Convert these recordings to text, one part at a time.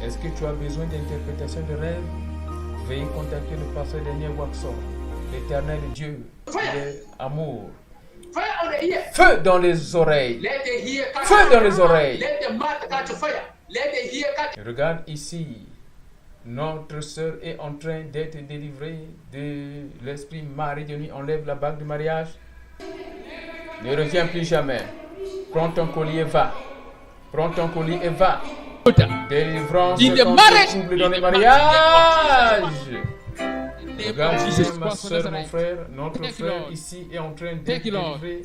Est-ce que tu as besoin d'interprétation de rêve? Veuillez contacter le pasteur Daniel Waxon. L'éternel Dieu, il est amour. Feu dans les oreilles. Feu dans les oreilles. Regarde ici. Notre sœur est en train d'être délivrée de l'esprit mari de nuit. Enlève la bague de mariage. Ne reviens plus jamais. Prends ton collier et va. Prends ton collier et va. Délivrance contre le trouble dans les mariages. Regarde ici, ma soeur, mon frère. Notre frère ici est en train d'être délivré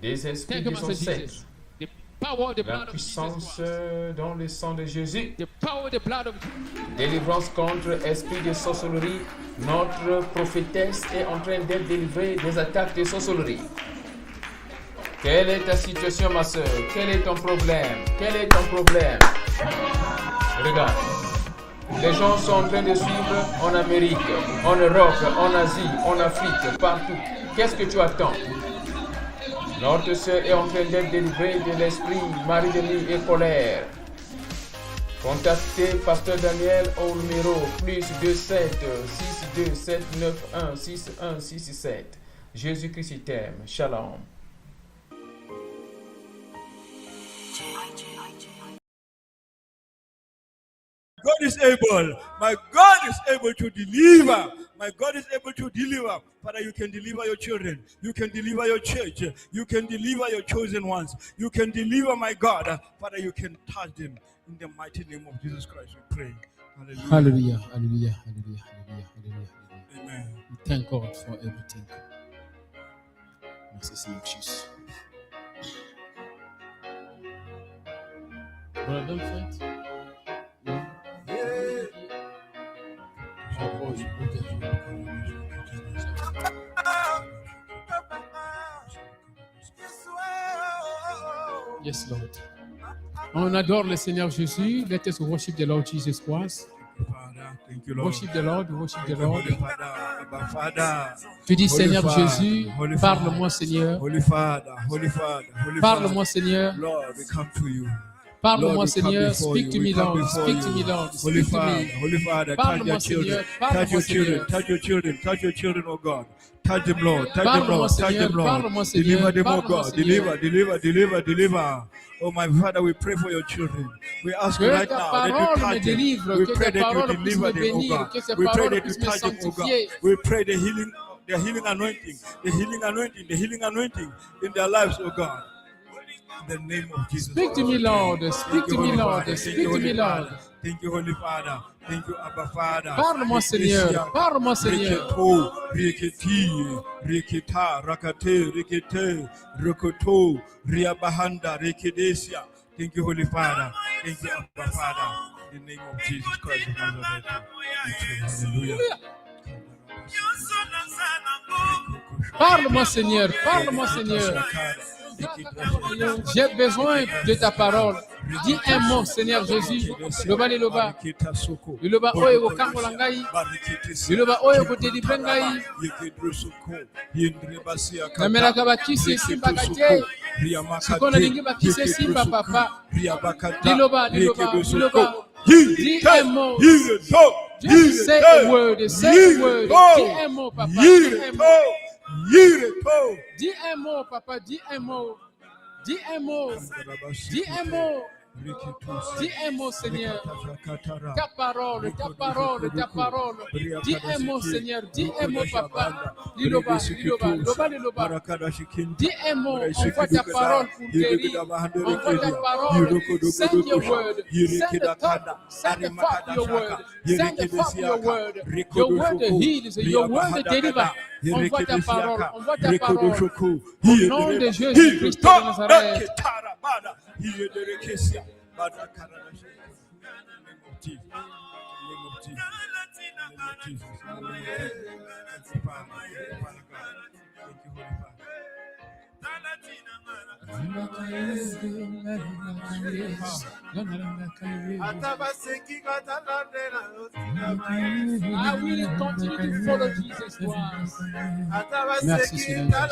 des esprits de son sexe. La puissance dans le sang de Jésus. Délivrance contre esprit de sorcellerie. Notre prophétesse est en train d'être délivrée des attaques de sorcellerie. Quelle est ta situation, ma soeur? Quel est ton problème? Quel est ton problème? Regarde. Les gens sont en train de suivre en Amérique, en Europe, en Asie, en Afrique, partout. Qu'est-ce que tu attends? Notre sœur est en train d'être délivrée de l'esprit, mari de nuit et colère. Contactez Pasteur Daniel au numéro +27 62 791 6167. Jésus-Christ t'aime. Shalom. God is able. My God is able to deliver. My God is able to deliver. Father, you can deliver your children. You can deliver your church. You can deliver your chosen ones. You can deliver, my God. Father, you can touch them. In the mighty name of Jesus Christ, we pray. Hallelujah. Hallelujah. Hallelujah. Hallelujah. Hallelujah. Hallelujah. Amen. We thank God for everything. Merci Seigneur Jesus. Brother Fête. Yes, Lord. On adore le Seigneur Jésus. Let us worship the Lord Jesus Christ. Thank you, Lord. Worship the Lord, worship the Lord. Holy Father, Father. Tu dis, Holy Seigneur Father, Jésus, Holy parle-moi, Father, Seigneur. Holy Father, Holy Father, Holy Parle-moi, Father. Seigneur. Lord, we come to you. Parle-moi, Lord, we come Seigneur. before Speak you. to We me, come Lord. before Speak to you. me, Lord. Holy Speak to Father, me. Holy Father, touch Parle-moi, your children. Seigneur. Parle-moi, Touch your children. Seigneur. Touch your children. Touch your children, oh God. Touch them, Lord. Touch them, Parle-moi, Lord. Touch Seigneur. them, Lord. Parle-moi, Seigneur. Deliver them, oh Parle-moi, God. Seigneur. Deliver. Oh, my Father, we pray for your children. We ask you Que right ta now that you parole me touch them. délivre, We que pray ta that you parole puisse deliver me them, oh bénir, God. que ta We pray parole that you puisse me touch them, oh God. sanctifier. We pray the healing anointing, the healing anointing in their lives, oh God. In the name of Jesus. Speak to me, Lord. Speak to me, Lord. Speak to me, Lord. Thank you, Holy Father. Thank you, Abba Father. Parle-moi, Seigneur. Parle-moi, Seigneur. Rikita, Rakate, Rikite, Rokoto, Riabahanda, Rikidesia. Thank you, Holy Father. Thank you, Abba Father. In the name of Jesus Christ of Nazareth. Hallelujah. Parle-moi, Seigneur. Parle-moi, Seigneur. J'ai besoin de ta parole. Dis un mot, Seigneur Jésus. Loba liloba. Liloba oyo kokangola ngai. Liloba oyo kodelivre ngai. Namelaka bakisi esimbaka te. Sikoyo nalingi bakisi esimba papa. Liloba. Dis un mot. Just say a word. Say a word. Dis un mot, papa. Dis un mot. Dis un mot, papa, dis un mot. Dis un mot. Dis un mot. Dis un mot, Seigneur. Ta parole. Dis un mot, Seigneur. Dis un mot, papa. Liloba. Dis un mot. Envoie ta parole pour guérir. Envoie ta parole. Send your word. Send the forth your word. Send the forth your word. Your word heals. Your word delivers. Envoie ta parole. Envoie ta parole. Au nom de Jésus-Christ de Nazareth. I will continue to follow Jesus Christ. Merci Seigneur.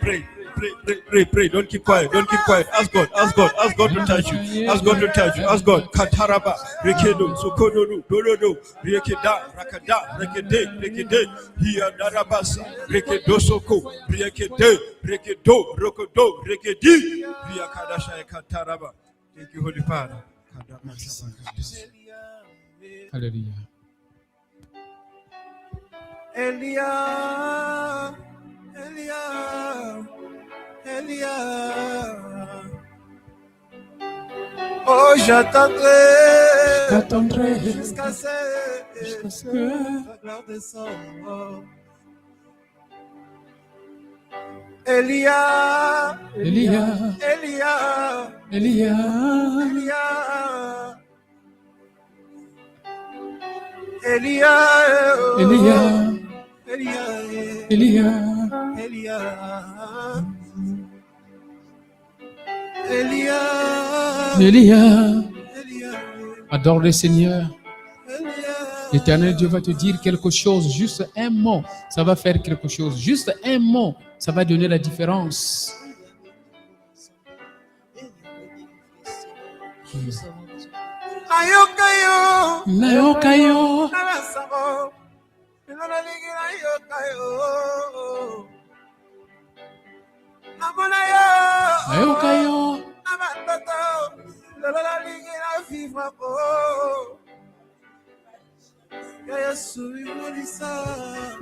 Pray. Pray. Don't keep quiet. Ask God to touch you. Ask God. Kataraba, Rekedo, Sokododu, Dorodo, Rekeda, Rakada, Rekede, Hia Darabasa, Rekedo Soko, Rekedo, Rokodo, Rekedi, Hia Kadasha Kataraba. Thank you, Holy Father. Alléluia. Elia. Oh, j'attendrai jusqu'à ce que la gloire descende. Elia. Adore le Seigneur. L'Éternel Dieu va te dire quelque chose, juste un mot, ça va faire quelque chose. Juste un mot, ça va donner la différence. Nayokayo.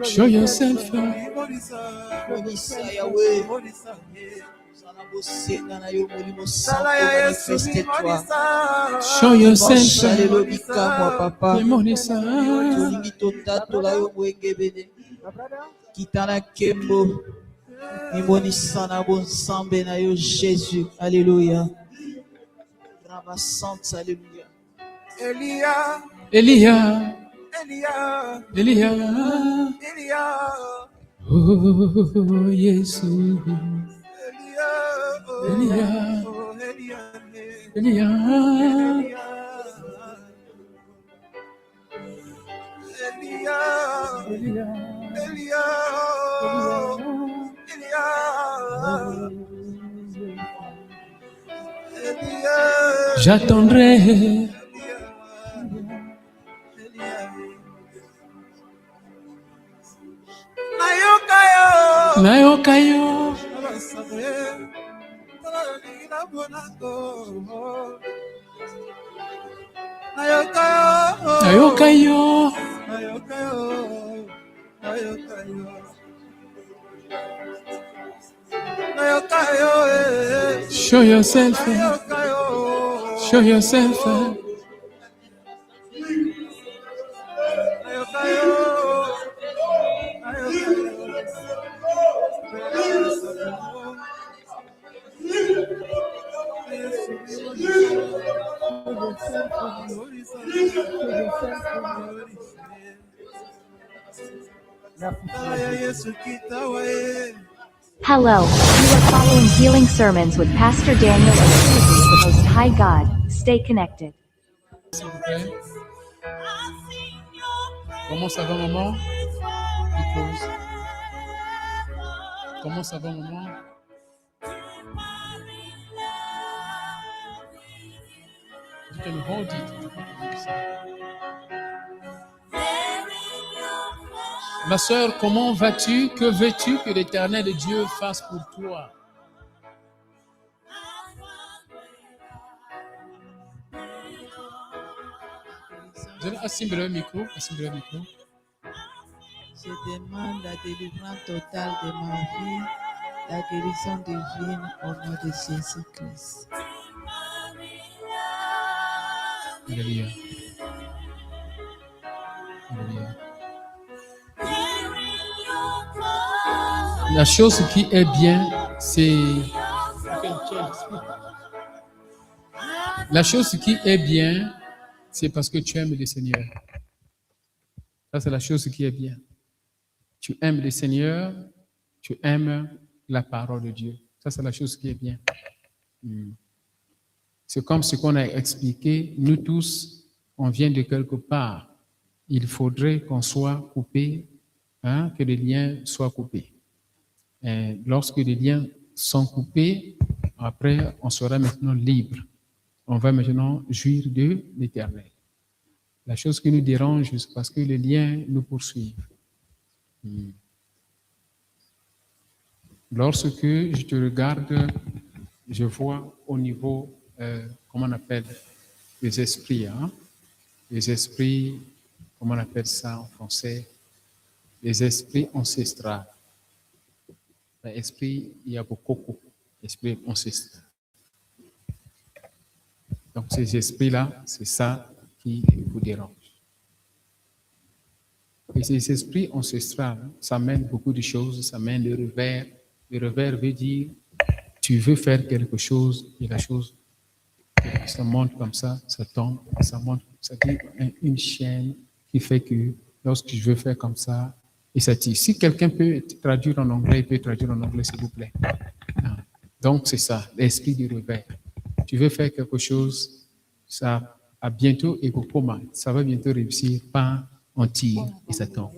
Show yourself. Show yourself. Jésus, alléluia. Elia. Oh, Jésus. Elia. J'attendrai. Nayokayo. Show yourself. Show yourself. Hello, you are following Healing Sermons with Pastor Daniel and Susie, the Most High God. Stay connected. Comment ça va, maman? Comment ça va, maman? You can hold it. Ma soeur, comment vas-tu? Que veux-tu que l'Éternel de Dieu fasse pour toi? Assimile le micro. Je demande la délivrance totale de ma vie, la guérison divine au nom de Jésus-Christ. Alléluia. Alléluia. La chose qui est bien, c'est... La chose qui est bien, c'est parce que tu aimes le Seigneur. Ça, c'est la chose qui est bien. Tu aimes le Seigneur, tu aimes la parole de Dieu. Ça, c'est la chose qui est bien. C'est comme ce qu'on a expliqué. Nous tous, on vient de quelque part. Il faudrait qu'on soit coupé, que les liens soient coupés. Et lorsque les liens sont coupés. Après, on sera maintenant libre. On va maintenant jouir de l'Éternel. La chose qui nous dérange, c'est parce que les liens nous poursuivent. Lorsque je te regarde, je vois au niveau, comment on appelle, les esprits. Hein? Les esprits, comment on appelle ça en français? Les esprits ancestraux. L'esprit, il y a beaucoup, esprit ancestral. Donc ces esprits-là, c'est ça qui vous dérange. Et ces esprits ancestraux, ça mène beaucoup de choses, ça mène le revers. Le revers veut dire, tu veux faire quelque chose, et la chose, ça monte comme ça tombe, ça monte, ça dit une chaîne qui fait que lorsque je veux faire comme ça, et ça tire. Si quelqu'un peut traduire en anglais, il peut traduire en anglais, s'il vous plaît. Donc c'est ça, l'esprit du revers. Tu veux faire quelque chose, ça a bientôt égo-coma, ça va bientôt réussir, pas on tire et ça tombe.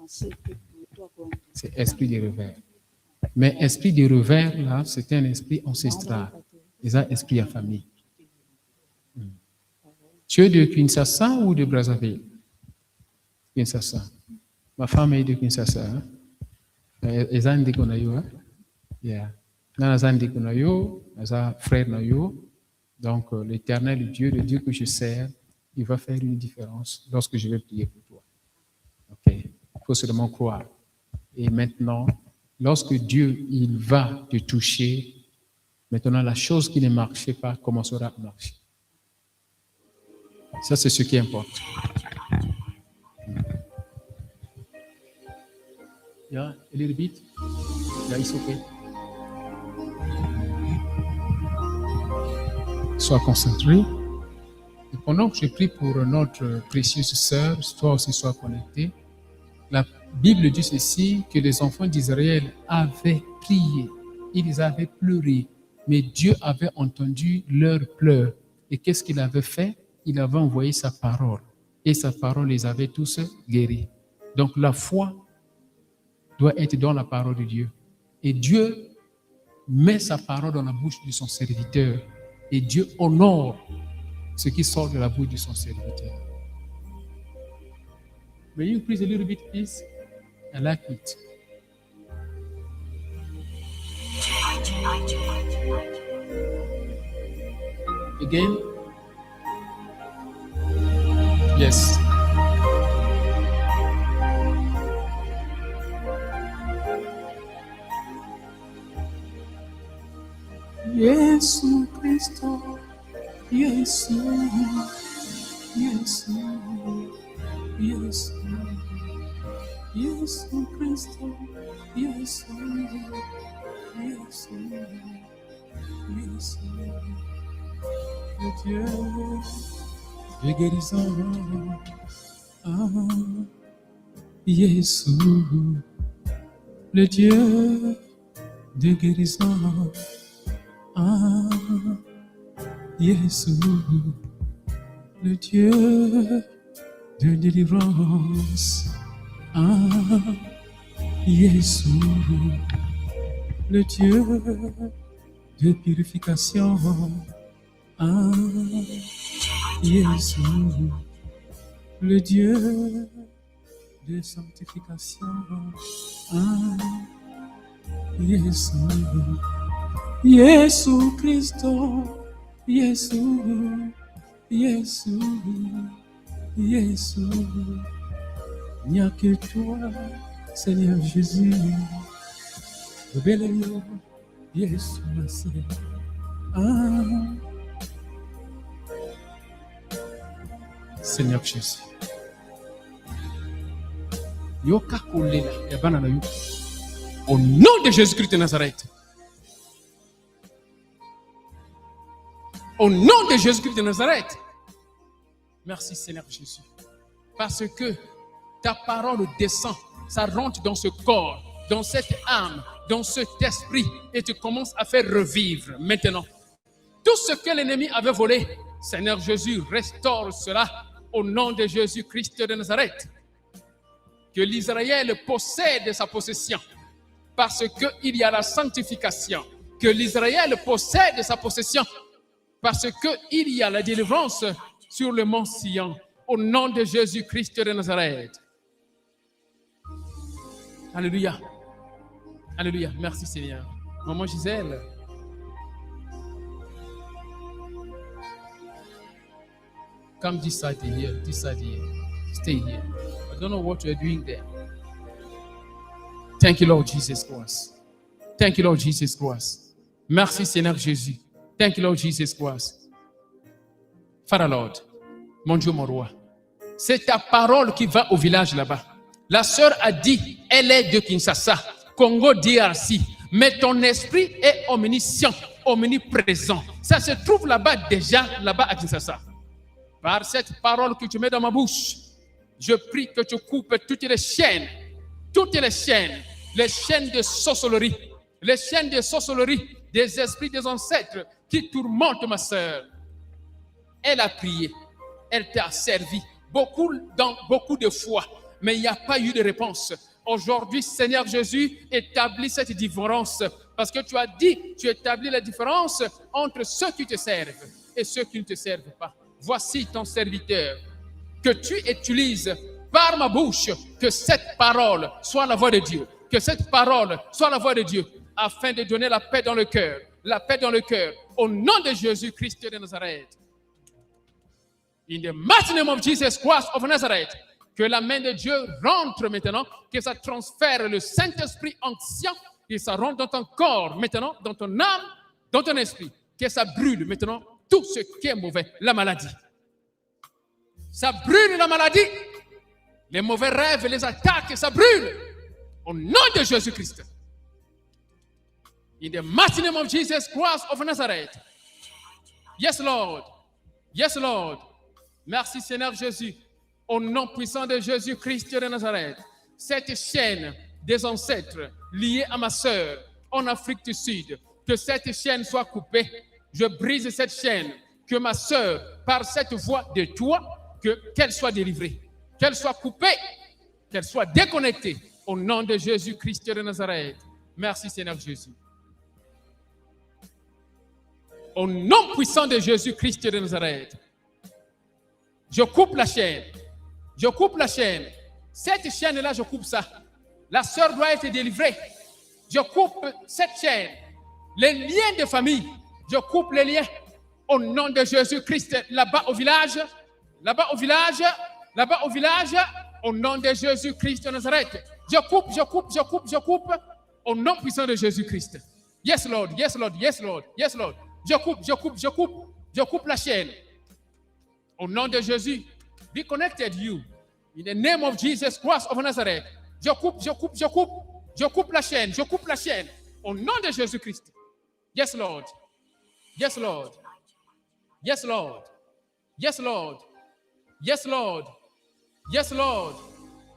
C'est esprit du revers. Mais esprit du revers, là, c'est un esprit ancestral. C'est un esprit à famille. Tu es de Kinshasa ou de Brazzaville? Kinshasa. Ma femme est de Kinshasa. Hein? Ezandi konayo, hein? Yeah. Nanazandi konayo, naza frère nayo. Donc l'Éternel, le Dieu que je sers, il va faire une différence lorsque je vais prier pour toi. Ok. Il faut seulement croire. Et maintenant, lorsque Dieu, il va te toucher, maintenant la chose qui ne marchait pas commencera à marcher. Ça, c'est ce qui importe. Yeah, a little bit. Yeah, it's okay. Sois concentré. Et pendant que je prie pour notre précieuse sœur, toi aussi sois connecté. La Bible dit ceci, que les enfants d'Israël avaient prié, ils avaient pleuré, mais Dieu avait entendu leurs pleurs. Et qu'est-ce qu'il avait fait? Il avait envoyé sa parole. Et sa parole les avait tous guéris. Donc la foi doit être dans la parole de Dieu. Et Dieu met sa parole dans la bouche de son serviteur. Et Dieu honore ce qui sort de la bouche de son serviteur. May you please a little bit, please? I like it. Again? Yes. Yesu Kristo, Yesu, Yesu, Yesu, Yesu Kristo, Yesu, Yesu, Yesu, le Dieu de guérison, Yesu, le Dieu de guérison. Jésus, le Dieu de délivrance. Jésus, le Dieu de purification. Jésus, le Dieu de sanctification. Jésus. Yesu Kristo, Yesu, Yesu, Yesu, il n'y a que toi, Seigneur Jésus. Rebellion, Yesu, Seigneur Jésus. Yoka kolela, yabana na yo. Au nom de Jésus-Christ de Nazareth. Au nom de Jésus-Christ de Nazareth. Merci Seigneur Jésus. Parce que ta parole descend, ça rentre dans ce corps, dans cette âme, dans cet esprit et tu commences à faire revivre maintenant. Tout ce que l'ennemi avait volé, Seigneur Jésus, restaure cela au nom de Jésus-Christ de Nazareth. Que l'Israël possède sa possession parce qu'il y a la sanctification, que l'Israël possède sa possession, parce qu'il y a la délivrance sur le mont Sion, au nom de Jésus-Christ de Nazareth. Alléluia. Alléluia. Merci Seigneur. Maman Gisèle. Come this side here, this side here. Stay here. I don't know what you're doing there. Thank you, Lord Jesus Christ. Thank you, Lord Jesus Christ. Merci, Seigneur Jésus. Thank you, Lord Jesus Christ. Father Lord, mon Dieu, mon roi, c'est ta parole qui va au village là-bas. La sœur a dit, elle est de Kinshasa, Congo DRC, mais ton esprit est omniscient, omniprésent. Ça se trouve là-bas déjà, là-bas à Kinshasa. Par cette parole que tu mets dans ma bouche, je prie que tu coupes toutes les chaînes de sorcellerie, des esprits des ancêtres qui tourmentent ma sœur. Elle a prié, elle t'a servi beaucoup de fois, mais il n'y a pas eu de réponse. Aujourd'hui, Seigneur Jésus, établis cette différence, parce que tu as dit, tu établis la différence entre ceux qui te servent et ceux qui ne te servent pas. Voici ton serviteur, que tu utilises par ma bouche, que cette parole soit la voix de Dieu, que cette parole soit la voix de Dieu, afin de donner la paix dans le cœur, au nom de Jésus-Christ de Nazareth. In the mighty name of Jesus Christ of Nazareth, que la main de Dieu rentre maintenant, que ça transfère le Saint-Esprit ancien, que ça rentre dans ton corps maintenant, dans ton âme, dans ton esprit, que ça brûle maintenant tout ce qui est mauvais, la maladie. Ça brûle la maladie, les mauvais rêves, les attaques, ça brûle au nom de Jésus-Christ. In the mighty name of Jesus Christ of Nazareth. Yes, Lord. Yes, Lord. Merci, Seigneur Jésus. Au nom puissant de Jésus-Christ de Nazareth. Cette chaîne des ancêtres liée à ma sœur en Afrique du Sud, que cette chaîne soit coupée. Je brise cette chaîne, que ma sœur, par cette voix de toi, qu'elle soit délivrée, qu'elle soit coupée, qu'elle soit déconnectée, au nom de Jésus-Christ de Nazareth. Merci Seigneur Jésus. Au nom puissant de Jésus-Christ de Nazareth, je coupe la chaîne. Je coupe la chaîne. Cette chaîne-là, je coupe ça. La sœur doit être délivrée. Je coupe cette chaîne. Les liens de famille, je coupe les liens au nom de Jésus-Christ, là-bas au village, au nom de Jésus-Christ de Nazareth. Je coupe, au nom puissant de Jésus-Christ. Yes, Lord, yes, Lord, yes, Lord, yes, Lord. Je coupe la chaîne. Au nom de Jésus, be connected you. In the name of Jesus Christ of Nazareth. Je coupe la chaîne, au nom de Jésus-Christ. Yes, Lord. Yes, Lord. Yes, Lord. Yes, Lord. Yes, Lord. Yes, Lord.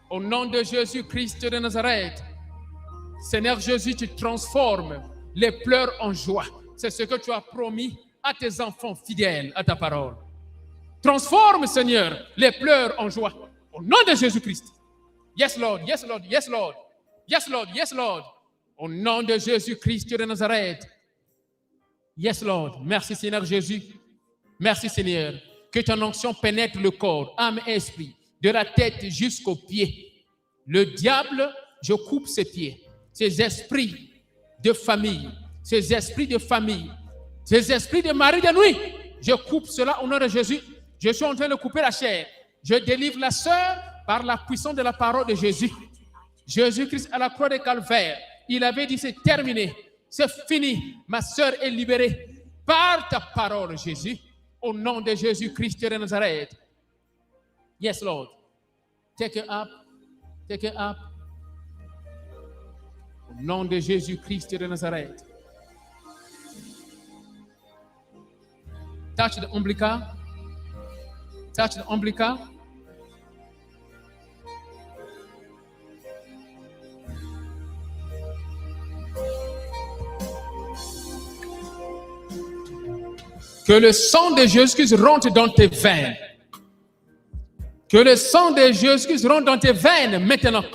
Au nom de Jésus-Christ de Nazareth. Seigneur Jésus, tu transformes les pleurs en joie. C'est ce que tu as promis à tes enfants fidèles à ta parole. Transforme, Seigneur, les pleurs en joie. Au nom de Jésus-Christ. Yes, Lord. Yes, Lord. Yes, Lord. Yes, Lord. Yes, Lord. Au nom de Jésus-Christ de Nazareth. Yes, Lord. Merci, Seigneur Jésus. Merci, Seigneur. Que ton onction pénètre le corps, âme et esprit, de la tête jusqu'aux pieds. Le diable, je coupe ses pieds. Ces esprits de famille, ces esprits de mari de nuit, je coupe cela au nom de Jésus. Je suis en train de couper la chair. Je délivre la sœur par la puissance de la parole de Jésus. Jésus-Christ à la croix de Calvaire, il avait dit c'est terminé, c'est fini. Ma sœur est libérée par ta parole, Jésus, au nom de Jésus-Christ de Nazareth. Yes, Lord. Take it up. Take it up. Au nom de Jésus-Christ de Nazareth. Touch the umbilical. Touch the umbilical. Que le sang de Jésus-Christ rentre dans tes veines. Que le sang de Jésus-Christ rentre dans tes veines maintenant.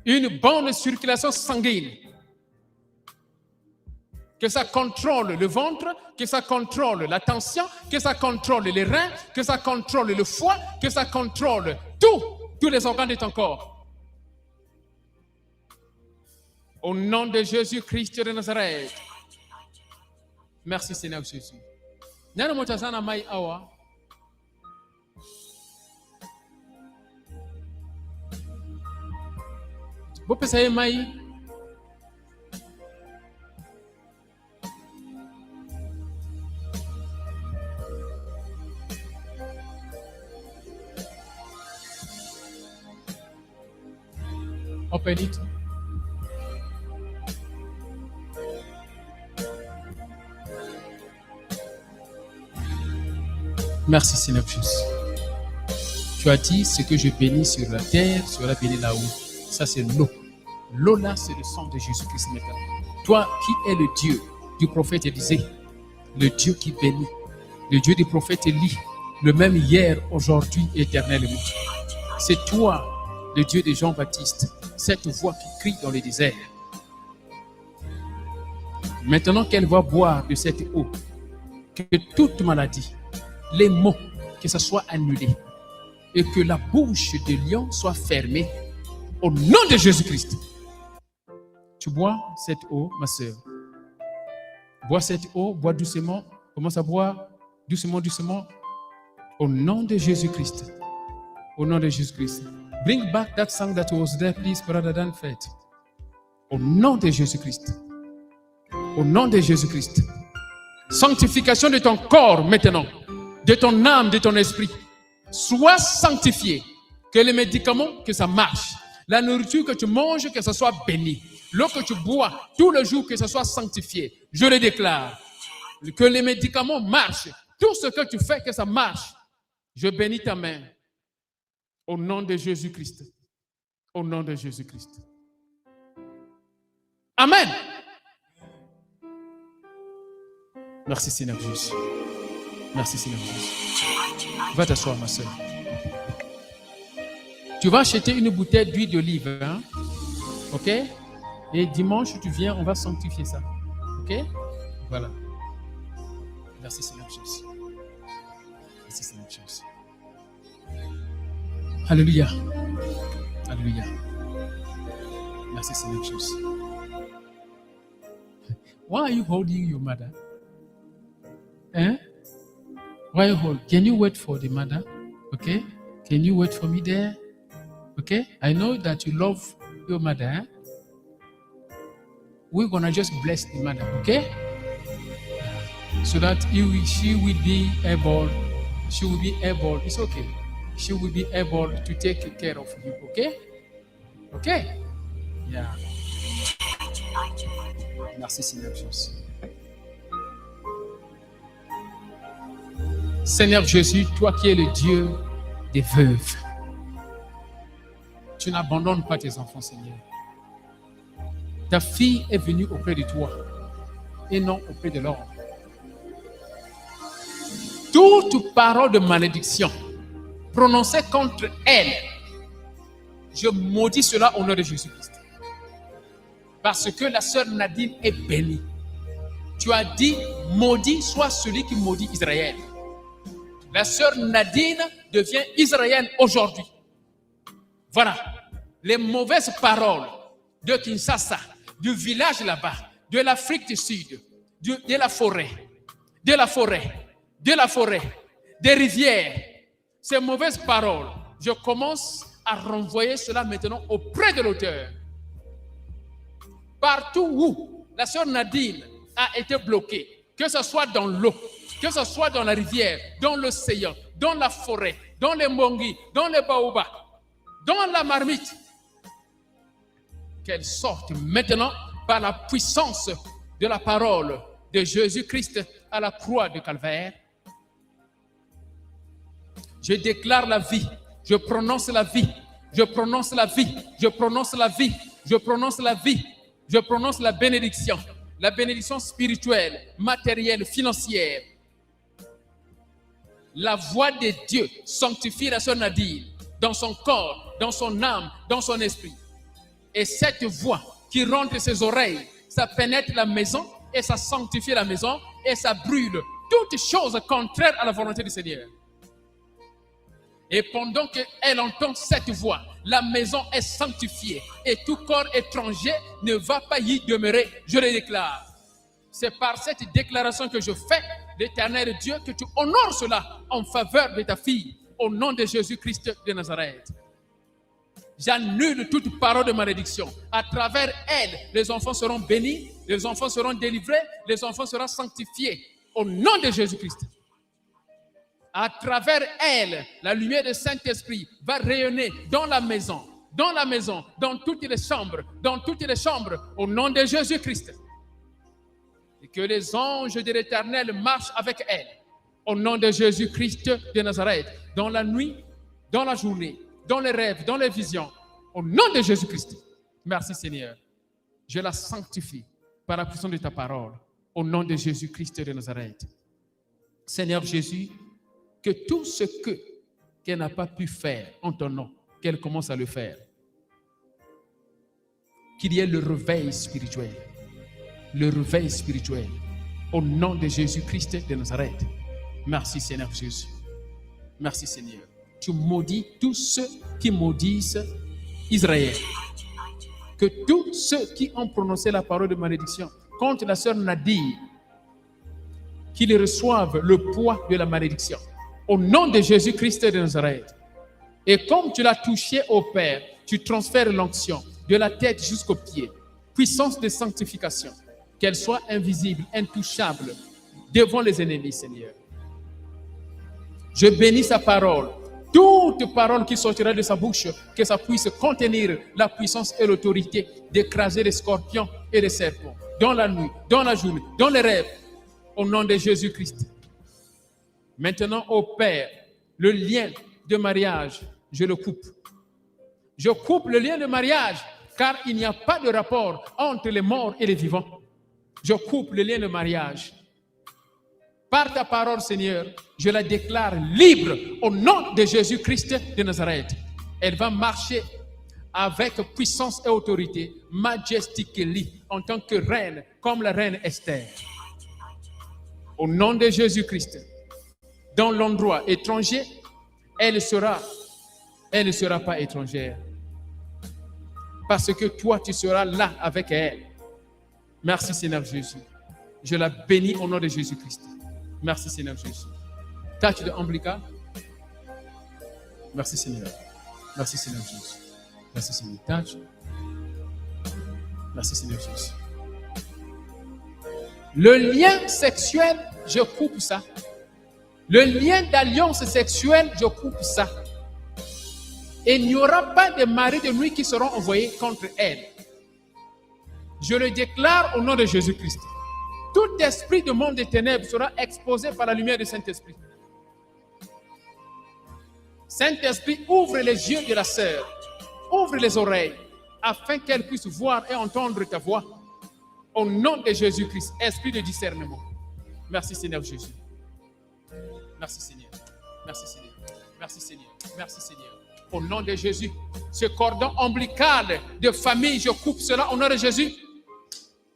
Une bonne circulation sanguine. que ça contrôle le ventre, que ça contrôle la tension, que ça contrôle les reins, que ça contrôle le foie, que ça contrôle tous les organes de ton corps. Au nom de Jésus-Christ de Nazareth. Merci Seigneur Jésus. Nana motasana mai awa. Bopesa ye mai. Open it. Merci Seigneur Jésus. Tu as dit ce que je bénis sur la terre sera béni là-haut. Ça c'est l'eau. L'eau là c'est le sang de Jésus-Christ maintenant. Toi qui es le Dieu du prophète Élisée, le Dieu qui bénit, le Dieu du prophète Élie, le même hier, aujourd'hui et éternellement. C'est toi le Dieu de Jean-Baptiste, cette voix qui crie dans le désert. Maintenant qu'elle va boire de cette eau, que toute maladie, les maux, que ce soit annulé et que la bouche de lion soit fermée au nom de Jésus-Christ. Tu bois cette eau, ma sœur. Bois cette eau, bois doucement. Commence à boire doucement, doucement. Au nom de Jésus-Christ. Au nom de Jésus-Christ. Bring back that song that was there, please, brother Dan Fett. Au nom de Jésus-Christ. Au nom de Jésus-Christ. Sanctification de ton corps maintenant. De ton âme, de ton esprit. Sois sanctifié. Que les médicaments, que ça marche. La nourriture que tu manges, que ça soit béni. L'eau que tu bois, tous les jours, que ça soit sanctifié. Je le déclare. Que les médicaments marchent. Tout ce que tu fais, que ça marche. Je bénis ta main. Au nom de Jésus-Christ. Au nom de Jésus-Christ. Amen. Merci Seigneur Jésus. Merci Seigneur Jésus. Va t'asseoir ma soeur. Tu vas acheter une bouteille d'huile d'olive. Hein? Ok? Et dimanche, tu viens, on va sanctifier ça. Ok? Voilà. Merci Seigneur Jésus. Merci Seigneur Jésus. Alléluia. Alléluia. Merci Seigneur Jésus. Why are you holding your mother? Eh? Why you hold? Can you wait for the mother? Okay? Can you wait for me there? Okay? I know that you love your mother. Eh? We're gonna just bless the mother, okay? So that she will be able, it's okay. She will be able to take care of you, okay? Okay? Yeah. Merci Seigneur Jésus. Seigneur Jésus, toi qui es le Dieu des veuves, tu n'abandonnes pas tes enfants, Seigneur. Ta fille est venue auprès de toi et non auprès de l'homme. Toute parole de malédiction prononcée contre elle, je maudis cela au nom de Jésus-Christ. Parce que la sœur Nadine est bénie. Tu as dit, maudit soit celui qui maudit Israël. La sœur Nadine devient israélienne aujourd'hui. Voilà. Les mauvaises paroles de Kinshasa, du village là-bas, de l'Afrique du Sud, de la forêt, des rivières, ces mauvaises paroles, je commence à renvoyer cela maintenant auprès de l'auteur. Partout où la sœur Nadine a été bloquée, que ce soit dans l'eau, que ce soit dans la rivière, dans l'océan, dans la forêt, dans les mongis, dans les baobabs, dans la marmite, qu'elle sorte maintenant par la puissance de la parole de Jésus-Christ à la croix de Calvaire. Je déclare la vie, je prononce la vie, je prononce la vie, je prononce la vie, je prononce la vie, je prononce la bénédiction spirituelle, matérielle, financière. La voix de Dieu sanctifie la sœur Nadine dans son corps, dans son âme, dans son esprit. Et cette voix qui rentre ses oreilles, ça pénètre la maison, et ça sanctifie la maison et ça brûle toutes choses contraires à la volonté du Seigneur. Et pendant qu'elle entend cette voix, la maison est sanctifiée et tout corps étranger ne va pas y demeurer. Je le déclare. C'est par cette déclaration que je fais, l'Éternel Dieu, que tu honores cela en faveur de ta fille, au nom de Jésus-Christ de Nazareth. J'annule toute parole de malédiction. À travers elle, les enfants seront bénis, les enfants seront délivrés, les enfants seront sanctifiés, au nom de Jésus-Christ. À travers elle, la lumière du Saint-Esprit va rayonner dans la maison, dans toutes les chambres, au nom de Jésus-Christ. Et que les anges de l'Éternel marchent avec elle, au nom de Jésus-Christ de Nazareth, dans la nuit, dans la journée, dans les rêves, dans les visions, au nom de Jésus-Christ. Merci Seigneur. Je la sanctifie par la puissance de ta parole, au nom de Jésus-Christ de Nazareth. Seigneur Jésus, que tout ce qu'elle n'a pas pu faire en ton nom, qu'elle commence à le faire. Qu'il y ait le réveil spirituel, au nom de Jésus-Christ de Nazareth. Merci Seigneur Jésus. Merci Seigneur. Tu maudis tous ceux qui maudissent Israël. Que tous ceux qui ont prononcé la parole de malédiction contre la sœur Nadir, qu'ils reçoivent le poids de la malédiction. Au nom de Jésus-Christ de Nazareth. Et comme tu l'as touché au Père, tu transfères l'onction de la tête jusqu'aux pieds. Puissance de sanctification. Qu'elle soit invisible, intouchable devant les ennemis, Seigneur. Je bénis sa parole. Toute parole qui sortira de sa bouche, que ça puisse contenir la puissance et l'autorité d'écraser les scorpions et les serpents. Dans la nuit, dans la journée, dans les rêves. Au nom de Jésus-Christ. Maintenant, au Père, le lien de mariage, je le coupe. Je coupe le lien de mariage, car il n'y a pas de rapport entre les morts et les vivants. Je coupe le lien de mariage. Par ta parole, Seigneur, je la déclare libre au nom de Jésus-Christ de Nazareth. Elle va marcher avec puissance et autorité, majestically, en tant que reine, comme la reine Esther. Au nom de Jésus-Christ. Dans l'endroit étranger, elle ne sera pas étrangère. Parce que toi, tu seras là avec elle. Merci Seigneur Jésus. Je la bénis au nom de Jésus-Christ. Merci Seigneur Jésus. Touch the umbilical. Merci Seigneur. Merci Seigneur Jésus. Merci Seigneur. Touch. Merci Seigneur Jésus. Le lien sexuel, je coupe ça. Le lien d'alliance sexuelle, je coupe ça. Et il n'y aura pas de maris de nuit qui seront envoyés contre elle. Je le déclare au nom de Jésus-Christ. Tout esprit de monde des ténèbres sera exposé par la lumière du Saint-Esprit. Saint-Esprit, ouvre les yeux de la sœur, ouvre les oreilles, afin qu'elle puisse voir et entendre ta voix. Au nom de Jésus-Christ, esprit de discernement. Merci Seigneur Jésus. Merci Seigneur. Merci Seigneur. Merci Seigneur. Merci Seigneur. Au nom de Jésus, ce cordon ombilical de famille, je coupe cela au nom de Jésus.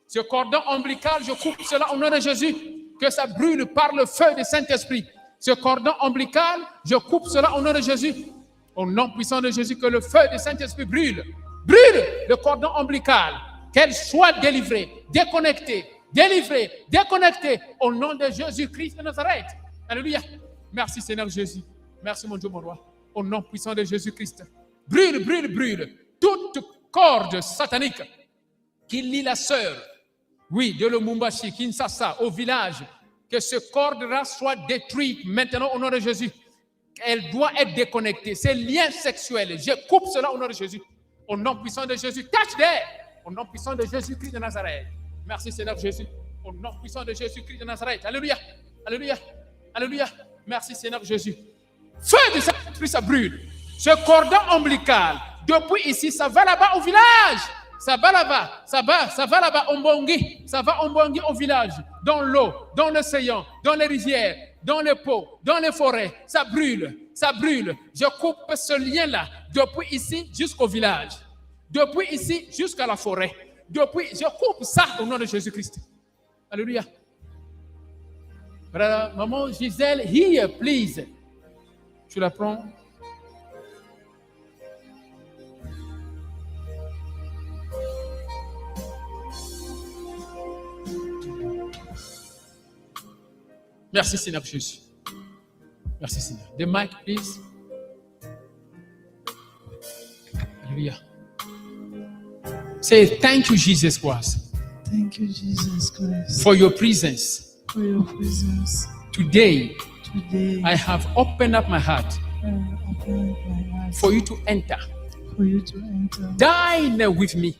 Ce cordon ombilical, je coupe cela au nom de Jésus. Que ça brûle par le feu du Saint-Esprit. Ce cordon ombilical, je coupe cela au nom de Jésus. Au nom puissant de Jésus, que le feu du Saint-Esprit brûle. Brûle le cordon ombilical. Qu'elle soit délivrée, déconnectée, délivrée, déconnectée. Au nom de Jésus-Christ de Nazareth. Alléluia. Merci Seigneur Jésus. Merci mon Dieu, mon roi. Au nom puissant de Jésus-Christ. Brûle, brûle, brûle. Toute corde satanique qui lie la sœur, oui, de Lumumbashi, Kinshasa, au village, que ce corde-là soit détruit maintenant au nom de Jésus. Elle doit être déconnectée. Ces liens sexuels, je coupe cela au nom de Jésus. Au nom puissant de Jésus. Touch there. Au nom puissant de Jésus-Christ de Nazareth. Merci Seigneur Jésus. Au nom puissant de Jésus-Christ de Nazareth. Alléluia. Alléluia. Alléluia. Merci Seigneur Jésus. Feu du Saint-Esprit, ça brûle. Ce cordon ombilical, depuis ici, ça va là-bas au village. Ça va là-bas, ça va là-bas au Mbongi. Ça va au Mbongi au village. Dans l'eau, dans l'océan, dans les rivières, dans les pots, dans les forêts. Ça brûle, ça brûle. Je coupe ce lien-là, depuis ici jusqu'au village, depuis ici jusqu'à la forêt. Je coupe ça au nom de Jésus-Christ. Alléluia. Voilà, maman Gisèle, here, please. Tu la prends. Merci Seigneur Jésus. Merci Seigneur. The mic, please. Alléluia. Say thank you, Jesus Christ, Thank you, Jesus Christ, for your presence. for your presence. Today, Today, I have opened up my heart I open my heart for you to enter. for you to enter. Dine with me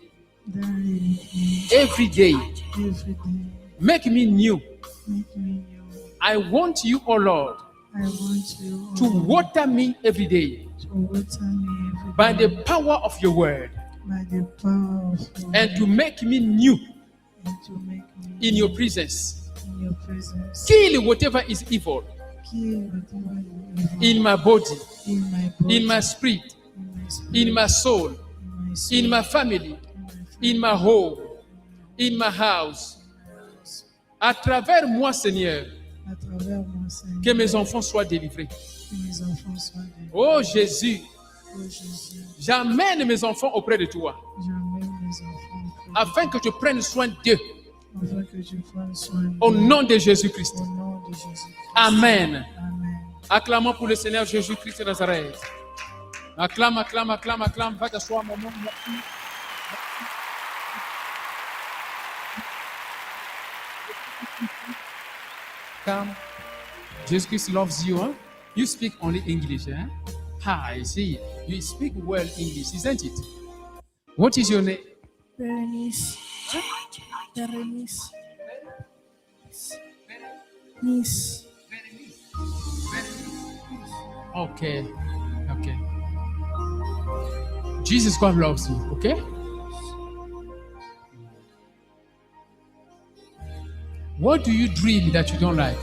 Die with me every day. every day. Make me new. Make me new. I want you, oh Lord, I want you to all water me every day to water me every by day the power of your word by the power of your and to word, make me new and to make me in your presence. in your presence. Kill whatever is evil Kill whatever you evil in my body, in my body, in my spirit, in my spirit, in my soul, in my soul, in my family, in my home, in my house. À travers moi, Seigneur, à travers moi, Seigneur, que mes enfants soient délivrés. que mes enfants soient délivrés. Oh Jésus, Oh Jésus, j'amène mes enfants auprès de toi j'amène mes enfants auprès de afin que tu prennes soin d'eux toi, afin que tu prennes soin d'eux. au nom de Jésus-Christ. Au nom de Jésus. Amen. Amen. Acclamons pour le Seigneur Jésus-Christ de Nazareth. Acclame, acclame, acclame, acclame. Va t'asseoir, maman. Merci. Come. Jesus Christ loves you, huh? You speak only English, eh? I see. You speak well English, isn't it? What is your name? Berenice. Berenice. Niece. Okay. Okay. Jesus Christ loves you, okay? What do you dream that you don't like?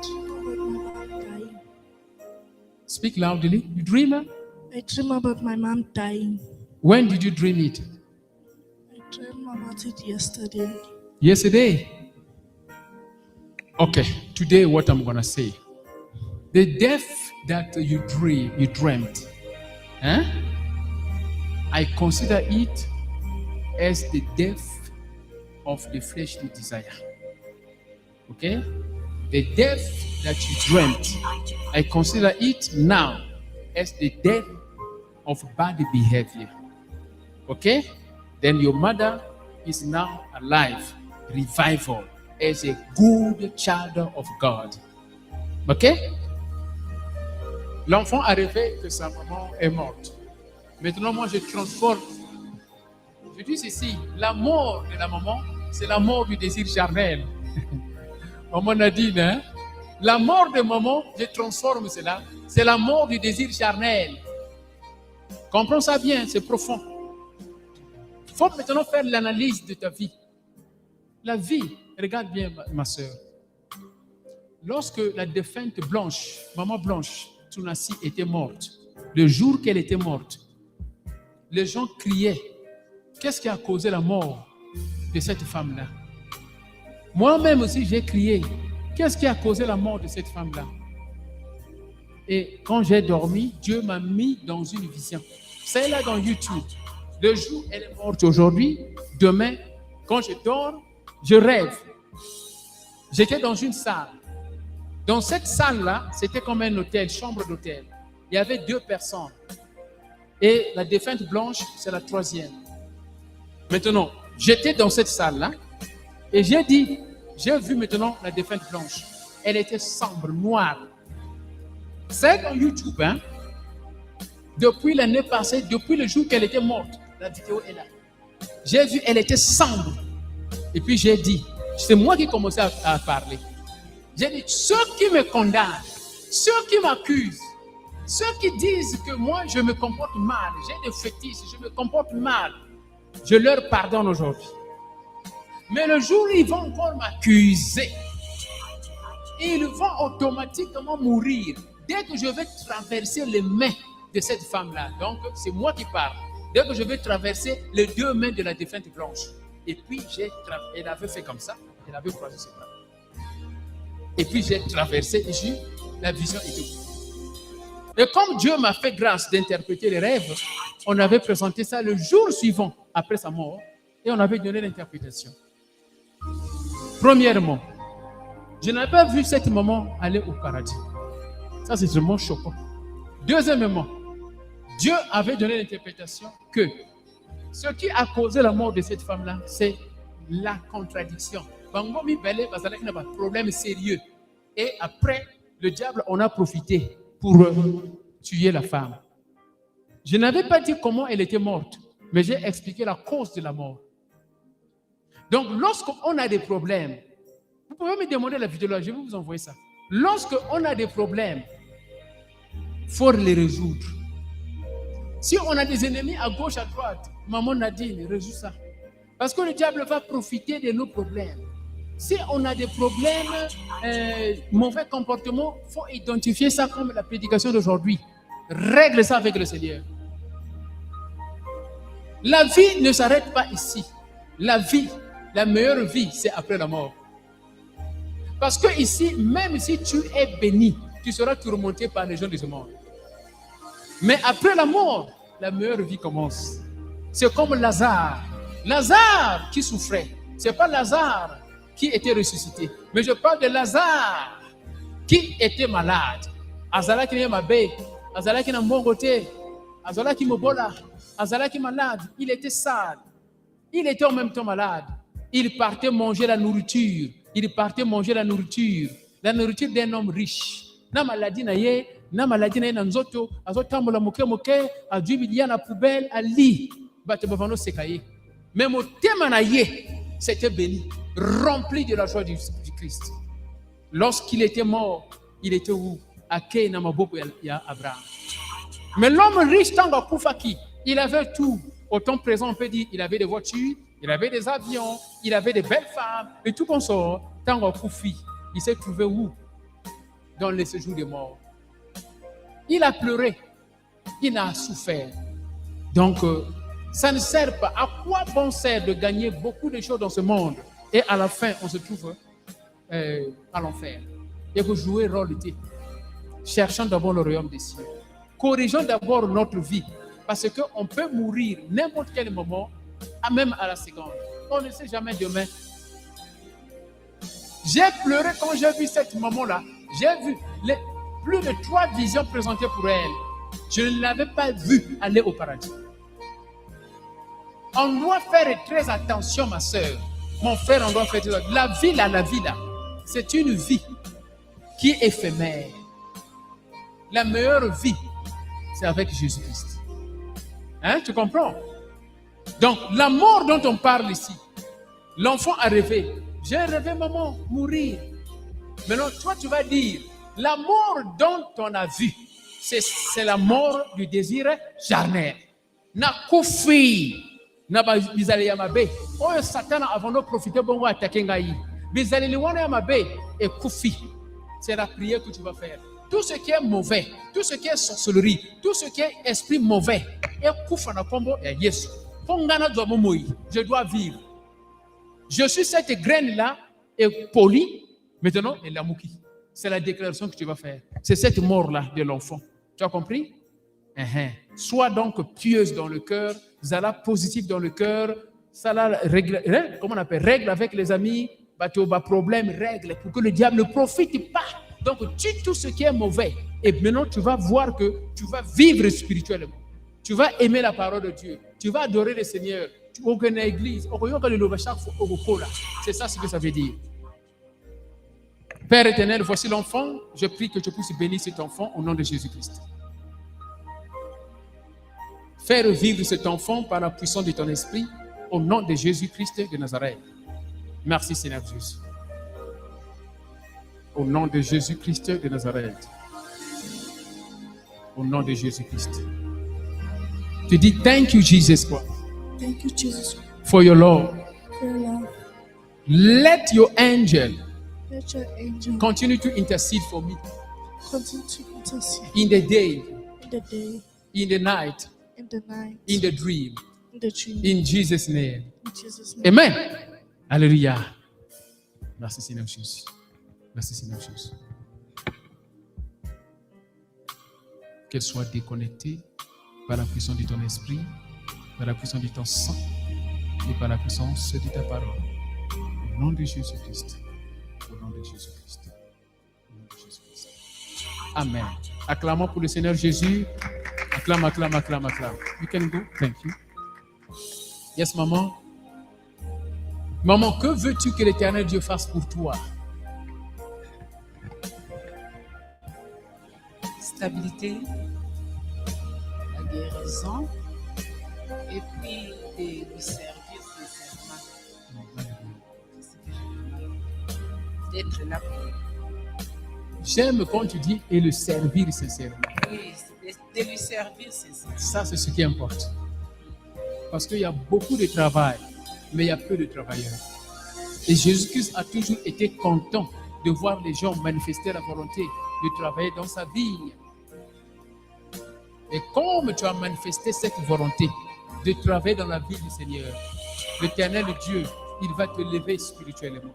Dying. Speak loudly. You dream? Huh? I dream about my mom dying. When did you dream it? I dreamed about it yesterday. Yesterday. Okay, today what I'm gonna say. The death that you dreamt, eh? I consider it as the death of the fleshly desire. Okay? The death that you dreamt, I consider it now as the death of bad behavior. Okay? Then your mother is now alive, revival, as a good child of God. Okay? L'enfant a rêvé que sa maman est morte. Maintenant, moi, je transforme. Je dis ceci, la mort de la maman, c'est la mort du désir charnel. Maman Nadine, hein? La mort de maman, je transforme cela, c'est la mort du désir charnel. Comprends ça bien, c'est profond. Il faut maintenant faire l'analyse de ta vie. La vie, regarde bien ma soeur. Lorsque la défunte Blanche, maman Blanche, Tunasi était morte, le jour qu'elle était morte, les gens criaient. Qu'est-ce qui a causé la mort de cette femme-là? Moi-même aussi, j'ai crié. Qu'est-ce qui a causé la mort de cette femme-là? Et quand j'ai dormi, Dieu m'a mis dans une vision. C'est là dans YouTube. Le jour où elle est morte aujourd'hui, demain, quand je dors, je rêve. J'étais dans une salle. Dans cette salle-là, c'était comme un hôtel, chambre d'hôtel. Il y avait 2 personnes. Et la défunte Blanche, c'est la 3e. Maintenant, j'étais dans cette salle-là et j'ai dit, j'ai vu maintenant la défunte Blanche. Elle était sombre, noire. C'est dans YouTube, hein? Depuis l'année passée, depuis le jour qu'elle était morte, la vidéo est là. J'ai vu, elle était sombre. Et puis j'ai dit, c'est moi qui commençais à parler. J'ai dit, ceux qui me condamnent, ceux qui m'accusent, ceux qui disent que moi je me comporte mal, j'ai des fétiches, je me comporte mal, je leur pardonne aujourd'hui. Mais le jour où ils vont encore m'accuser, ils vont automatiquement mourir dès que je vais traverser les mains de cette femme-là. Donc c'est moi qui parle. Dès que je vais traverser les 2 mains de la défunte Blanche. Et puis, elle avait fait comme ça. Elle avait croisé ses bras. Et puis, j'ai traversé et la vision était ouverte. Et comme Dieu m'a fait grâce d'interpréter les rêves, on avait présenté ça le jour suivant, après sa mort, et on avait donné l'interprétation. Premièrement, je n'avais pas vu cette maman aller au paradis. Ça, c'est vraiment choquant. Deuxièmement, Dieu avait donné l'interprétation que ce qui a causé la mort de cette femme-là, c'est la contradiction. Bangomi Bele, parce qu'il y a un problème sérieux. Et après, le diable en a profité pour tuer la femme. Je n'avais pas dit comment elle était morte, mais j'ai expliqué la cause de la mort. Donc, lorsqu'on a des problèmes, vous pouvez me demander la vidéo, je vais vous envoyer ça. Lorsqu'on a des problèmes, il faut les résoudre. Si on a des ennemis à gauche, à droite, maman Nadine, résout ça. Parce que le diable va profiter de nos problèmes. Si on a des problèmes, mauvais comportement, il faut identifier ça comme la prédication d'aujourd'hui. Règle ça avec le Seigneur. La vie ne s'arrête pas ici. La vie, la meilleure vie, c'est après la mort. Parce que ici, même si tu es béni, tu seras tourmenté par les gens de ce monde. Mais après la mort, la meilleure vie commence. C'est comme Lazare. Lazare qui souffrait. Ce n'est pas Lazare qui était ressuscité. Mais je parle de Lazare qui était malade. Azala qui n'est pas bé. Azala qui n'a pas côté. Azala qui mobola. Azala qui est malade. Il était sale. Il était en même temps malade. Il partait manger la nourriture. Il partait manger la nourriture. La nourriture d'un homme riche. Na maladie na ye. Na maladie na ye na nzoto. Azotambola moke moke. A 10 millions à poubelle. À lit. Bate bavano sekaye. Mais mon thème na ye. C'était béni. Rempli de la joie du Christ. Lorsqu'il était mort, il était où? À Kei Namaboko ya Abraham. Mais l'homme riche, Tango Koufaki, il avait tout. Au temps présent, on peut dire il avait des voitures, il avait des avions, il avait des belles femmes, et tout consort. Tango Koufi, il s'est trouvé où? Dans les séjours des morts. Il a pleuré, il a souffert. Donc, ça ne sert pas. À quoi bon sert de gagner beaucoup de choses dans ce monde? Et à la fin, on se trouve à l'enfer. Il faut jouer rôle de Dieu. Cherchons d'abord le royaume des cieux. Corrigeons d'abord notre vie. Parce qu'on peut mourir n'importe quel moment, même à la seconde. On ne sait jamais demain. J'ai pleuré quand j'ai vu cette maman-là. J'ai vu plus de 3 visions présentées pour elle. Je ne l'avais pas vue aller au paradis. On doit faire très attention, ma soeur. Mon frère, on doit faire très attention. La vie là, c'est une vie qui est éphémère. La meilleure vie, c'est avec Jésus-Christ. Hein, tu comprends? Donc, la mort dont on parle ici, l'enfant a rêvé. J'ai rêvé, maman, mourir. Maintenant, toi, tu vas dire, la mort dont on a vu, c'est la mort du désir charnel. Na koufi. Naba bizali ya mabe oyo satana avant de profiter bon attaquer ngai bizali liwana ya mabe et koufi. C'est la prière que tu vas faire. Tout ce qui est mauvais, tout ce qui est sorcellerie, tout ce qui est esprit mauvais et koufa na kombo ya Yesu. Pongana doit momoyi, je dois vivre. Je suis cette graine là et poli maintenant et la mouki. C'est la déclaration que tu vas faire. C'est cette mort là de l'enfant. Tu as compris? Sois donc pieuse dans le cœur, zala positif dans le cœur, zala règle, comment on appelle, règle avec les amis, problème, règle, pour que le diable ne profite pas. Donc tue tout ce qui est mauvais. Et maintenant tu vas voir que tu vas vivre spirituellement. Tu vas aimer la parole de Dieu. Tu vas adorer le Seigneur. Tu vas connaître l'église. C'est ça ce que ça veut dire. Père éternel, voici l'enfant. Je prie que tu puisses bénir cet enfant au nom de Jésus-Christ. Faire vivre cet enfant par la puissance de ton esprit au nom de Jésus-Christ de Nazareth. Merci Seigneur Jésus. Au nom de Jésus-Christ de Nazareth. Au nom de Jésus-Christ. Tu dis thank you Jesus Christ. Thank you, Jesus, For your love. for your love. Let your angel Let your angel continue to intercede for me continue to intercede in the day, in the day, in the night, in the night, in the dream. the Jesus. In Jesus' name. In Jesus' name. Amen. Alléluia. Merci Seigneur Jésus. Merci Seigneur Jésus. Qu'elle soit déconnectée par la puissance de ton esprit, par la puissance de ton sang et par la puissance de ta parole. Au nom de Jésus-Christ. Au nom de Jésus-Christ. Au nom de Jésus-Christ. Amen. Acclamons pour le Seigneur Jésus. Acclame, acclame, acclame, acclame. You can go. Thank you. Yes, maman. Maman, que veux-tu que l'Éternel Dieu fasse pour toi? Stabilité, la guérison, et puis de lui servir sincèrement. D'être là pour lui. J'aime quand tu dis et le servir sincèrement. Oui, de lui servir sincèrement. Ça, c'est ce qui importe. Parce qu'il y a beaucoup de travail, mais il y a peu de travailleurs. Et Jésus-Christ a toujours été content de voir les gens manifester la volonté de travailler dans sa vigne. Et comme tu as manifesté cette volonté de travailler dans la vie du Seigneur, l'Éternel Dieu, il va te lever spirituellement.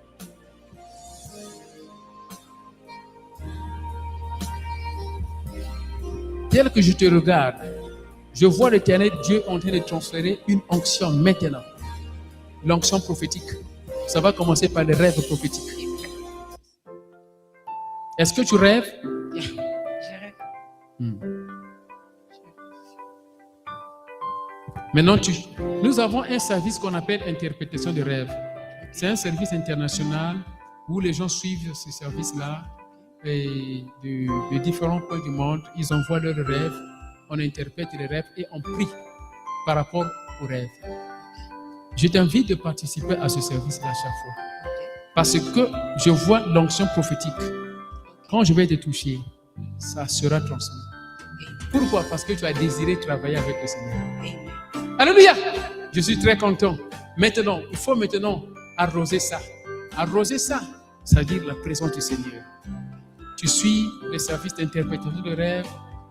Tel que je te regarde, je vois l'Éternel Dieu en train de transférer une onction maintenant. L'onction prophétique. Ça va commencer par les rêves prophétiques. Est-ce que tu rêves? Je rêve. Maintenant, nous avons un service qu'on appelle interprétation de rêves. C'est un service international où les gens suivent ce service-là et de différents points du monde. Ils envoient leurs rêves, on interprète les rêves et on prie par rapport aux rêves. Je t'invite de participer à ce service-là chaque fois. Parce que je vois l'onction prophétique. Quand je vais te toucher, ça sera transmis. Pourquoi? Parce que tu as désiré travailler avec le Seigneur. Alléluia! Je suis très content. Maintenant, il faut maintenant arroser ça. Arroser ça, c'est-à-dire la présence du Seigneur. Tu suis le service d'interprétation de rêve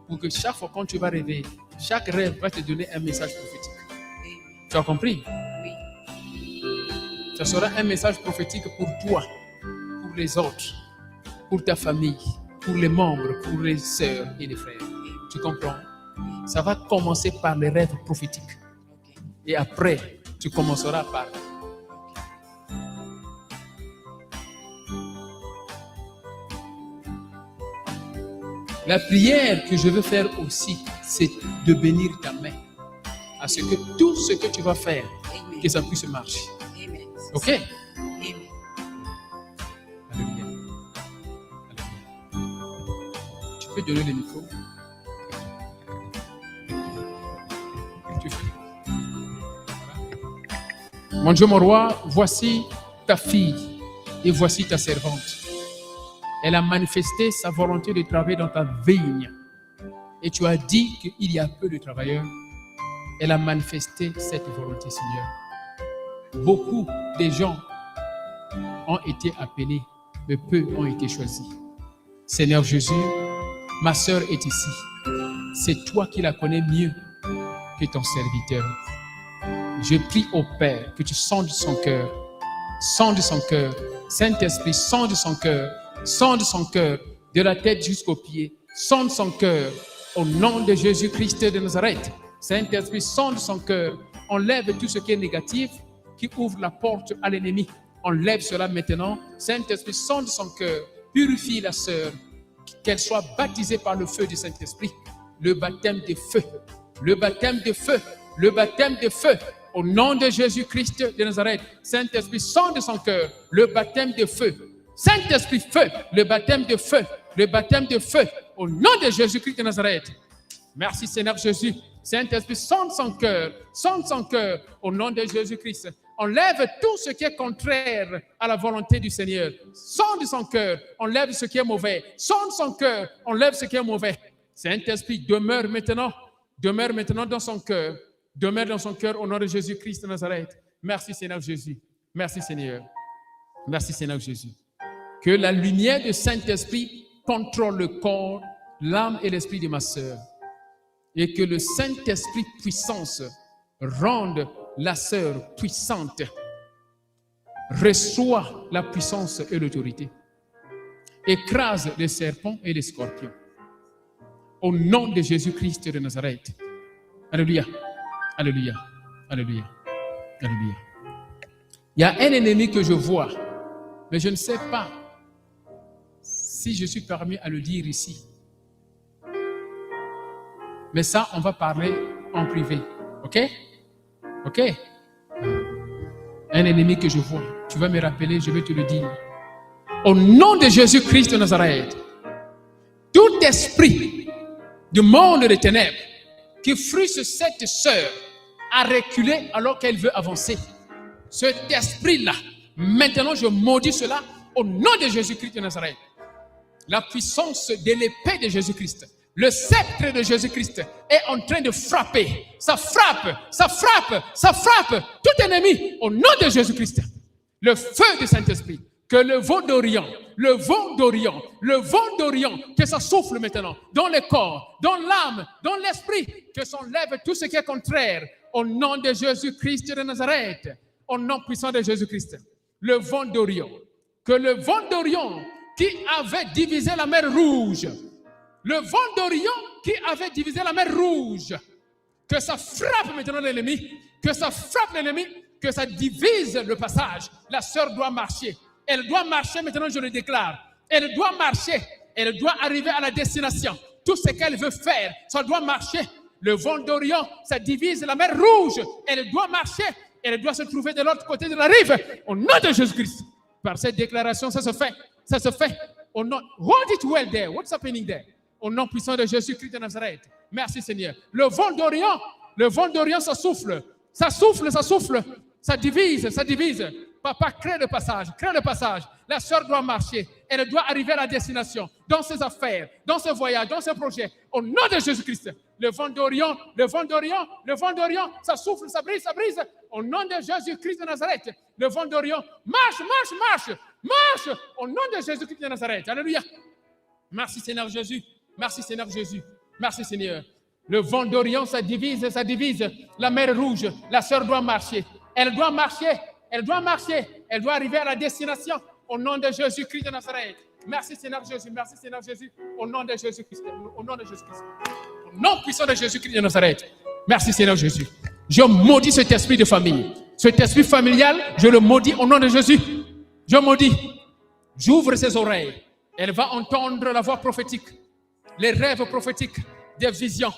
pour que chaque fois quand tu vas rêver, chaque rêve va te donner un message prophétique. Tu as compris? Ça sera un message prophétique pour toi, pour les autres, pour ta famille, pour les membres, pour les sœurs et les frères. Tu comprends? Ça va commencer par les rêves prophétiques. Et après, tu commenceras par... La prière que je veux faire aussi, c'est de bénir ta main. À ce que tout ce que tu vas faire, que ça puisse marcher. Ok? Amen. Alléluia. Tu peux donner le micro? Tu fais. Voilà. Mon Dieu, mon roi, voici ta fille et voici ta servante. Elle a manifesté sa volonté de travailler dans ta vigne. Et tu as dit qu'il y a peu de travailleurs. Elle a manifesté cette volonté, Seigneur. Beaucoup de gens ont été appelés, mais peu ont été choisis. Seigneur Jésus, ma sœur est ici. C'est toi qui la connais mieux que ton serviteur. Je prie au Père que tu sondes son cœur. Sonde son cœur. Saint-Esprit, sonde son cœur. Sonde son cœur de la tête jusqu'aux pieds. Sonde son cœur au nom de Jésus-Christ de Nazareth. Saint-Esprit, sonde son cœur. Enlève tout ce qui est négatif, qui ouvre la porte à l'ennemi. Enlève cela maintenant. Saint-Esprit, sonde son cœur. Purifie la sœur. Qu'elle soit baptisée par le feu du Saint-Esprit. Le baptême de feu. Le baptême de feu. Le baptême de feu. Au nom de Jésus-Christ de Nazareth. Saint-Esprit, sonde son cœur. Le baptême de feu. Saint-Esprit, feu. Le baptême de feu. Le baptême de feu. Au nom de Jésus-Christ de Nazareth. Merci Seigneur Jésus. Saint-Esprit, sonde son cœur. Sonde son cœur. Au nom de Jésus-Christ. Enlève tout ce qui est contraire à la volonté du Seigneur. Sonde son cœur. Enlève ce qui est mauvais. Sonde son cœur. Enlève ce qui est mauvais. Saint-Esprit, demeure maintenant. Demeure maintenant dans son cœur. Demeure dans son cœur au nom de Jésus-Christ de Nazareth. Merci Seigneur Jésus. Merci Seigneur. Merci Seigneur Jésus. Que la lumière du Saint-Esprit contrôle le corps, l'âme et l'esprit de ma sœur. Et que le Saint-Esprit puissance rende la sœur puissante. Reçois la puissance et l'autorité. Écrase les serpents et les scorpions. Au nom de Jésus-Christ de Nazareth. Alléluia. Alléluia. Alléluia. Alléluia. Il y a un ennemi que je vois, mais je ne sais pas si je suis permis à le dire ici. Mais ça, on va parler en privé. OK? OK? Un ennemi que je vois. Tu vas me rappeler, je vais te le dire. Au nom de Jésus-Christ de Nazareth, tout esprit du monde des ténèbres qui frustre cette sœur à reculer alors qu'elle veut avancer, cet esprit-là, maintenant je maudis cela au nom de Jésus-Christ de Nazareth. La puissance de l'épée de Jésus-Christ, le sceptre de Jésus-Christ est en train de frapper. Ça frappe, ça frappe, ça frappe tout ennemi au nom de Jésus-Christ. Le feu du Saint-Esprit, que le vent d'Orient, le vent d'Orient, le vent d'Orient, que ça souffle maintenant dans le corps, dans l'âme, dans l'esprit, que s'enlève tout ce qui est contraire au nom de Jésus-Christ de Nazareth, au nom puissant de Jésus-Christ. Le vent d'Orient, que le vent d'Orient qui avait divisé la mer Rouge, le vent d'Orient qui avait divisé la mer Rouge, que ça frappe maintenant l'ennemi, que ça frappe l'ennemi, que ça divise le passage. La sœur doit marcher. Elle doit marcher maintenant, je le déclare. Elle doit marcher. Elle doit arriver à la destination. Tout ce qu'elle veut faire, ça doit marcher. Le vent d'Orient, ça divise la mer Rouge. Elle doit marcher. Elle doit se trouver de l'autre côté de la rive. Au nom de Jésus-Christ. Par cette déclaration, ça se fait. Ça se fait. Au nom, hold it well there. What's happening there? Au nom puissant de Jésus-Christ de Nazareth. Merci Seigneur. Le vent d'Orient, ça souffle. Ça souffle, ça souffle. Ça divise, ça divise. Papa, crée le passage, crée le passage. La sœur doit marcher. Elle doit arriver à la destination, dans ses affaires, dans ses voyages, dans ses projets. Au nom de Jésus-Christ. Le vent d'Orient, le vent d'Orient, le vent d'Orient, ça souffle, ça brise, ça brise. Au nom de Jésus-Christ de Nazareth. Le vent d'Orient, marche, marche, marche, marche. Au nom de Jésus-Christ de Nazareth. Alléluia. Merci Seigneur Jésus. Merci Seigneur Jésus. Merci Seigneur. Le vent d'Orient, ça divise, ça divise. La mer Rouge, la sœur doit marcher. Elle doit marcher. Elle doit marcher. Elle doit arriver à la destination. Au nom de Jésus-Christ de Nazareth. Merci Seigneur Jésus. Merci Seigneur Jésus. Au nom de Jésus-Christ. Au nom de Jésus-Christ. Au nom puissant de Jésus-Christ de Nazareth. Merci Seigneur Jésus. Je maudis cet esprit de famille. Cet esprit familial, je le maudis au nom de Jésus. Je maudis. J'ouvre ses oreilles. Elle va entendre la voix prophétique. Les rêves prophétiques, des visions.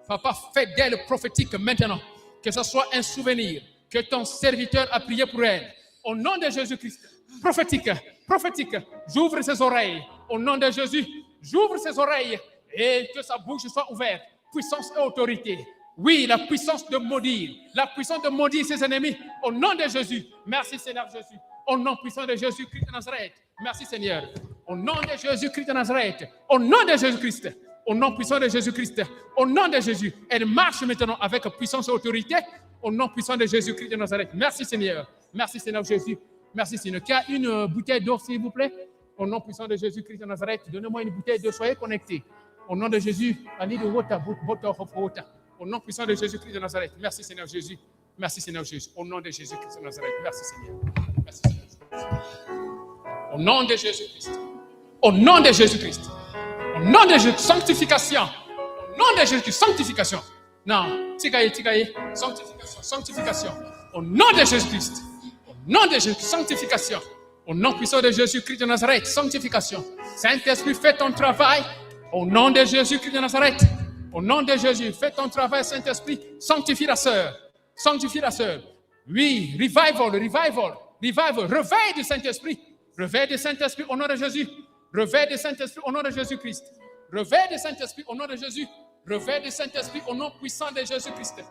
Papa, fais d'elle prophétique maintenant. Que ce soit un souvenir. Que ton serviteur a prié pour elle. Au nom de Jésus-Christ. Prophétique, prophétique. J'ouvre ses oreilles. Au nom de Jésus. J'ouvre ses oreilles. Et que sa bouche soit ouverte. Puissance et autorité. Oui, la puissance de maudire. La puissance de maudire ses ennemis. Au nom de Jésus. Merci Seigneur Jésus. Au nom puissant de Jésus-Christ de Nazareth. Merci Seigneur. Au nom de Jésus-Christ de Nazareth. Au nom de Jésus-Christ. Au nom puissant de Jésus-Christ. Au nom de Jésus. Elle marche maintenant avec puissance et autorité. Au nom puissant de Jésus-Christ de Nazareth. Merci Seigneur. Merci Seigneur Jésus. Merci Seigneur. Qui a une bouteille d'eau s'il vous plaît? Au nom puissant de Jésus-Christ de Nazareth. Donnez-moi une bouteille d'eau. Soyez connectés. Au nom de Jésus. I need water. Water. Au nom puissant de Jésus-Christ de Nazareth. Merci Seigneur Jésus. Merci Seigneur Jésus. Au nom de Jésus-Christ de Nazareth. Merci Seigneur. Merci Seigneur. Au nom de Jésus-Christ. Au nom de Jésus-Christ. Au nom de Jésus. Sanctification. Au nom de Jésus. Sanctification. Non. Tigaye. Sanctification. Sanctification. Au nom de Jésus-Christ. Au nom de Jésus. Sanctification. Au nom puissant de Jésus-Christ de Nazareth. Sanctification. Saint-Esprit, fais ton travail. Au nom de Jésus-Christ de Nazareth. Au nom de Jésus, fais ton travail, Saint-Esprit. Sanctifie la sœur. Sanctifie la sœur. Oui, revival. Réveil du Saint-Esprit. Réveil du Saint-Esprit au nom de Jésus. Réveil du Saint-Esprit au nom de Jésus-Christ. Réveil du Saint-Esprit au nom de Jésus. Réveil du Saint-Esprit au nom puissant de Jésus-Christ.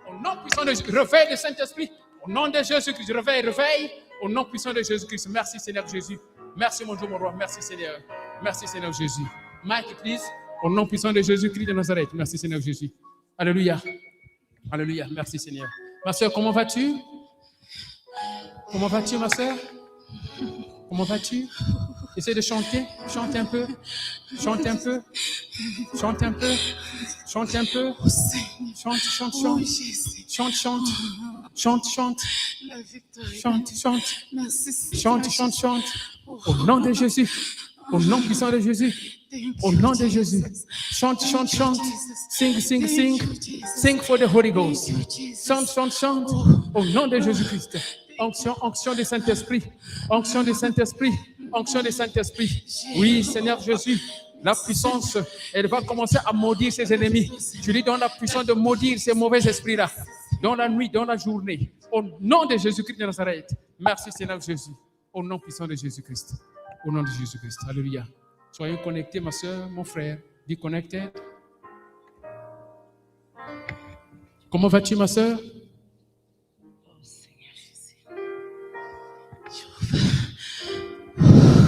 Au nom puissant de Jésus. Réveil du Saint-Esprit au nom de Jésus-Christ. Réveil au nom puissant de Jésus-Christ. Merci Seigneur Jésus. Merci mon Dieu, mon roi. Merci Seigneur. Merci Seigneur Jésus. Mike, please. Au nom puissant de Jésus-Christ de Nazareth. Merci Seigneur Jésus. Alléluia. Alléluia. Merci Seigneur. Ma soeur, comment vas-tu? Comment vas-tu, ma soeur? Comment vas-tu? Essaie de chanter. Chante un peu. Chante un peu. Chante un peu. Chante un peu. Chante. Chante, chante. Chante, chante. La victoire. Chante, chante. Merci. Chante, chante, chante. Au nom de Jésus. Au nom puissant de Jésus. Au nom de Jésus. Chante, chante, chante. Sing, sing, sing. Sing for the Holy Ghost. Chante, chante, chante. Au nom de Jésus-Christ. Onction, onction du Saint-Esprit. Onction du Saint-Esprit. Onction du Saint-Esprit. Oui, Seigneur Jésus. La puissance, elle va commencer à maudire ses ennemis. Je lui donne la puissance de maudire ces mauvais esprits-là. Dans la nuit, dans la journée. Au nom de Jésus-Christ de Nazareth. Merci Seigneur Jésus. Au nom puissant de Jésus-Christ. Au nom de Jésus-Christ. Alléluia. Soyez connectés, ma soeur, mon frère. Be connected. Comment vas-tu, ma soeur?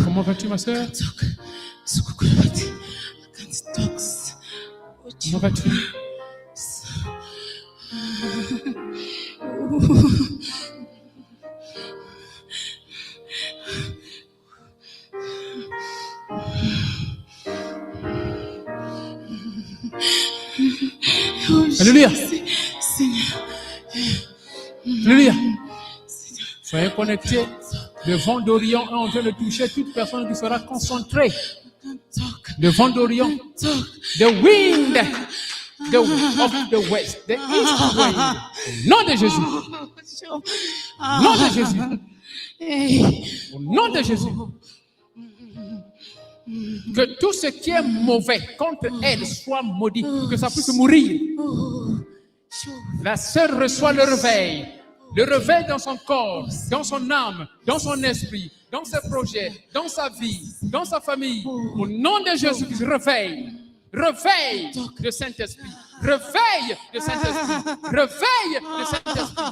Comment vas-tu, ma soeur? Comment vas-tu? Alléluia. Alléluia. Soyez connectés. Le vent d'Orient est en train de toucher toute personne qui sera concentrée. Le vent d'Orient. The wind of the west. The east wind. Au nom de Jésus. Au nom de Jésus. Au nom de Jésus. Que tout ce qui est mauvais contre elle soit maudit. Que ça puisse mourir. La sœur reçoit le réveil. Le réveil dans son corps, dans son âme, dans son esprit, dans ses projets, dans sa vie, dans sa famille. Au nom de Jésus-Christ, réveil. Réveil de Saint-Esprit. Réveil de Saint-Esprit. Réveil de Saint-Esprit.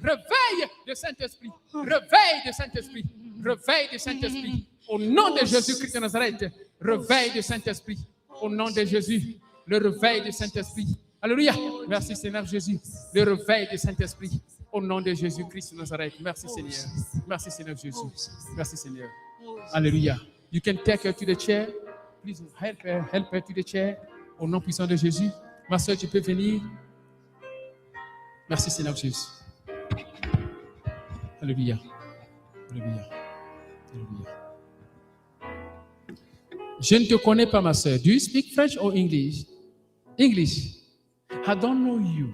Réveil de Saint-Esprit. Réveil de Saint-Esprit. Réveil de Saint-Esprit. Au nom de Jésus-Christ de Nazareth. Réveil de Saint-Esprit. Au nom de Jésus. Le réveil de Saint-Esprit. Alléluia. Merci Seigneur Jésus. Le réveil de Saint-Esprit. Au nom de Jésus-Christ de Nazareth. Merci Seigneur. Merci Seigneur Jésus. Merci Seigneur. Alléluia. You can take her to the chair. Please help her to the chair. Au nom puissant de Jésus. Ma soeur, tu peux venir. Merci Seigneur Jésus. Alléluia. Alléluia. Alléluia. Je ne te connais pas, ma soeur. Do you speak French or English? English. I don't know you.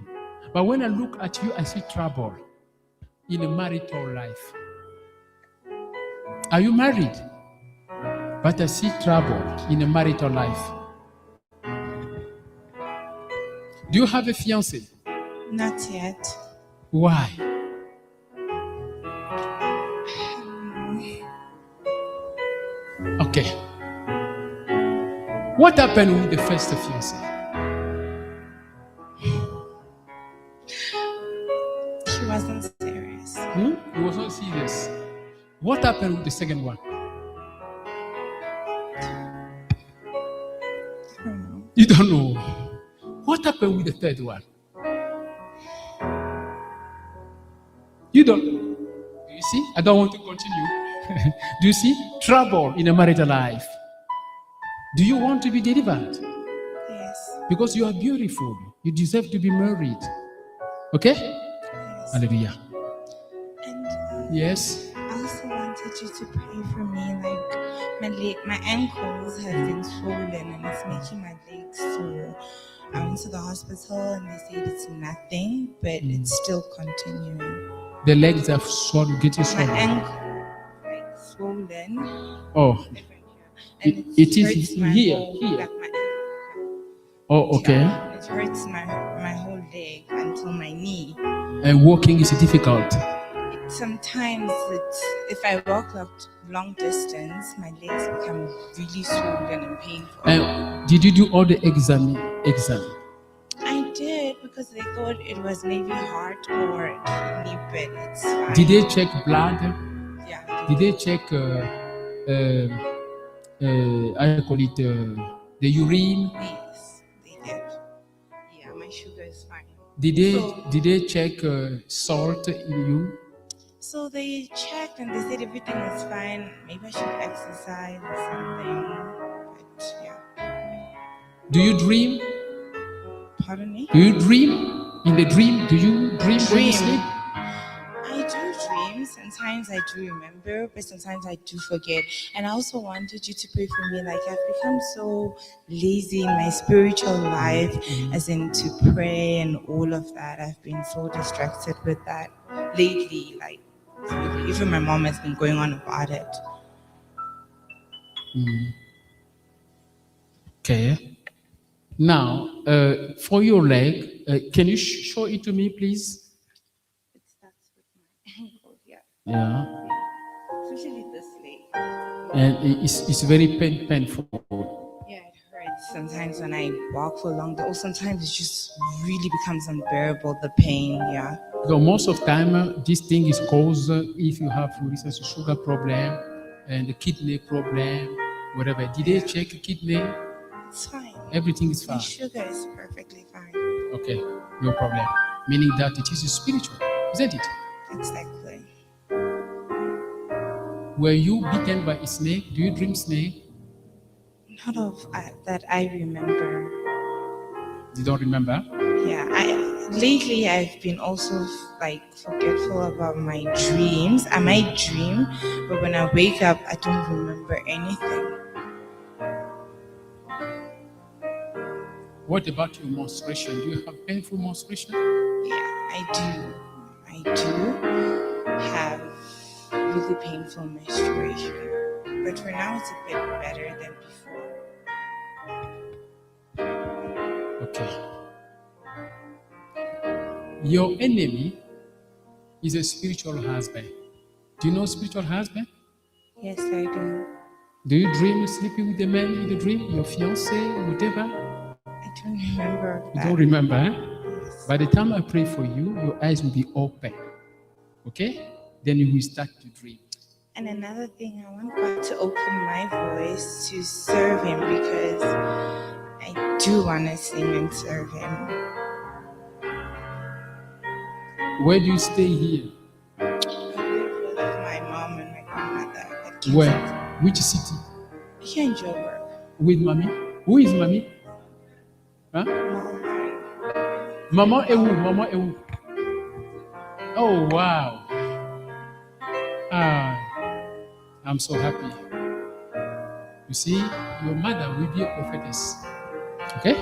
But when I look at you, I see trouble in a marital life. Are you married? But I see trouble in a marital life. Do you have a fiancé? Not yet. Why? Okay. What happened with the first fiancé? He wasn't serious. He was not serious. What happened with the second one? You don't know. What happened with the third one? You don't. Do you see? I don't want to continue. Do you see? Trouble in a marital life. Do you want to be delivered? Yes. Because you are beautiful. You deserve to be married. Okay? Yes. Hallelujah. And Yes. I also wanted you to pray for me. Like my ankles have been swollen and it's making my legs sore. I went to the hospital and they said it's nothing, but it's still continuing. The legs have swollen, getting My swollen. ankle like swollen. Oh, And it is hurts my here, whole, here. Like my ankle. Oh, okay. Yeah, it hurts my whole leg until my knee. And walking is difficult. Sometimes if I walk long distance, my legs become really swollen and painful. And did you do all the exam? I did because they thought it was maybe heart or kidney, but it's fine. Did they check blood? Yeah. Did they check? I call it the urine. Yes, they did. Yeah, my sugar is fine. Did they check salt in you? So they checked and they said everything was fine. Maybe I should exercise or something. But yeah. Do you dream? Pardon me? Do you dream? In the dream, do you dream when you sleep? I do dream. Sometimes I do remember, but sometimes I do forget. And I also wanted you to pray for me. Like, I've become so lazy in my spiritual life, as in to pray and all of that. I've been so distracted with that lately. Like, even my mom has been going on about it. Okay. Now, for your leg, can you show it to me, please? It starts with my ankle here. Yeah. Especially this leg. And it's very painful. Yeah, it hurts sometimes when I walk for long, or sometimes it just really becomes unbearable, the pain, yeah. So most of the time, this thing is caused if you have, for instance, a sugar problem and a kidney problem, whatever. Did they check kidney? It's fine. Everything is My fine. sugar is perfectly fine. Okay, no problem. Meaning that it is spiritual, isn't it? Exactly. Were you bitten by a snake? Do you dream snake? Not of that I remember. You don't remember? Yeah, lately I've been also forgetful about my dreams. I might dream, but when I wake up, I don't remember anything. What about your menstruation? Do you have painful menstruation? Yeah, I do. I do have really painful menstruation, but for now it's a bit better than before. Okay. Your enemy is a spiritual husband. Do you know spiritual husband? Yes, I do. Do you dream sleeping with the man in the dream? Your fiance, whatever? I don't remember You that. don't remember, eh? Yes. By the time I pray for you, your eyes will be open. Okay? Then you will start to dream. And another thing, I want God to open my voice to serve Him, because I do want to sing and serve Him. Where do you stay here? I live with my mom and my grandmother at Kingston. Where? Which city? Here in Joburg. With mommy? Who is mommy? Huh? Mama Ewu, Mama Ewu. Oh, wow. I'm so happy. You see, your mother will be a prophetess. Okay?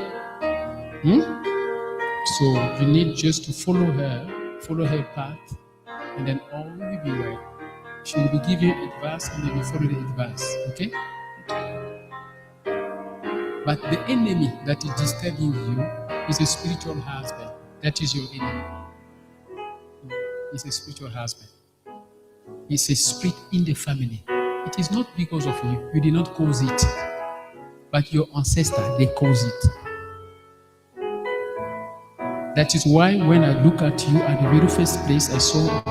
So you need just to follow her path, and then all will be well. She will be giving you advice, and then you follow the advice. Okay? But the enemy that is disturbing you is a spiritual husband. That is your enemy. It's a spiritual husband. It's a spirit in the family. It is not because of you. You did not cause it. But your ancestor, they caused it. That is why when I look at you at the very first place, I saw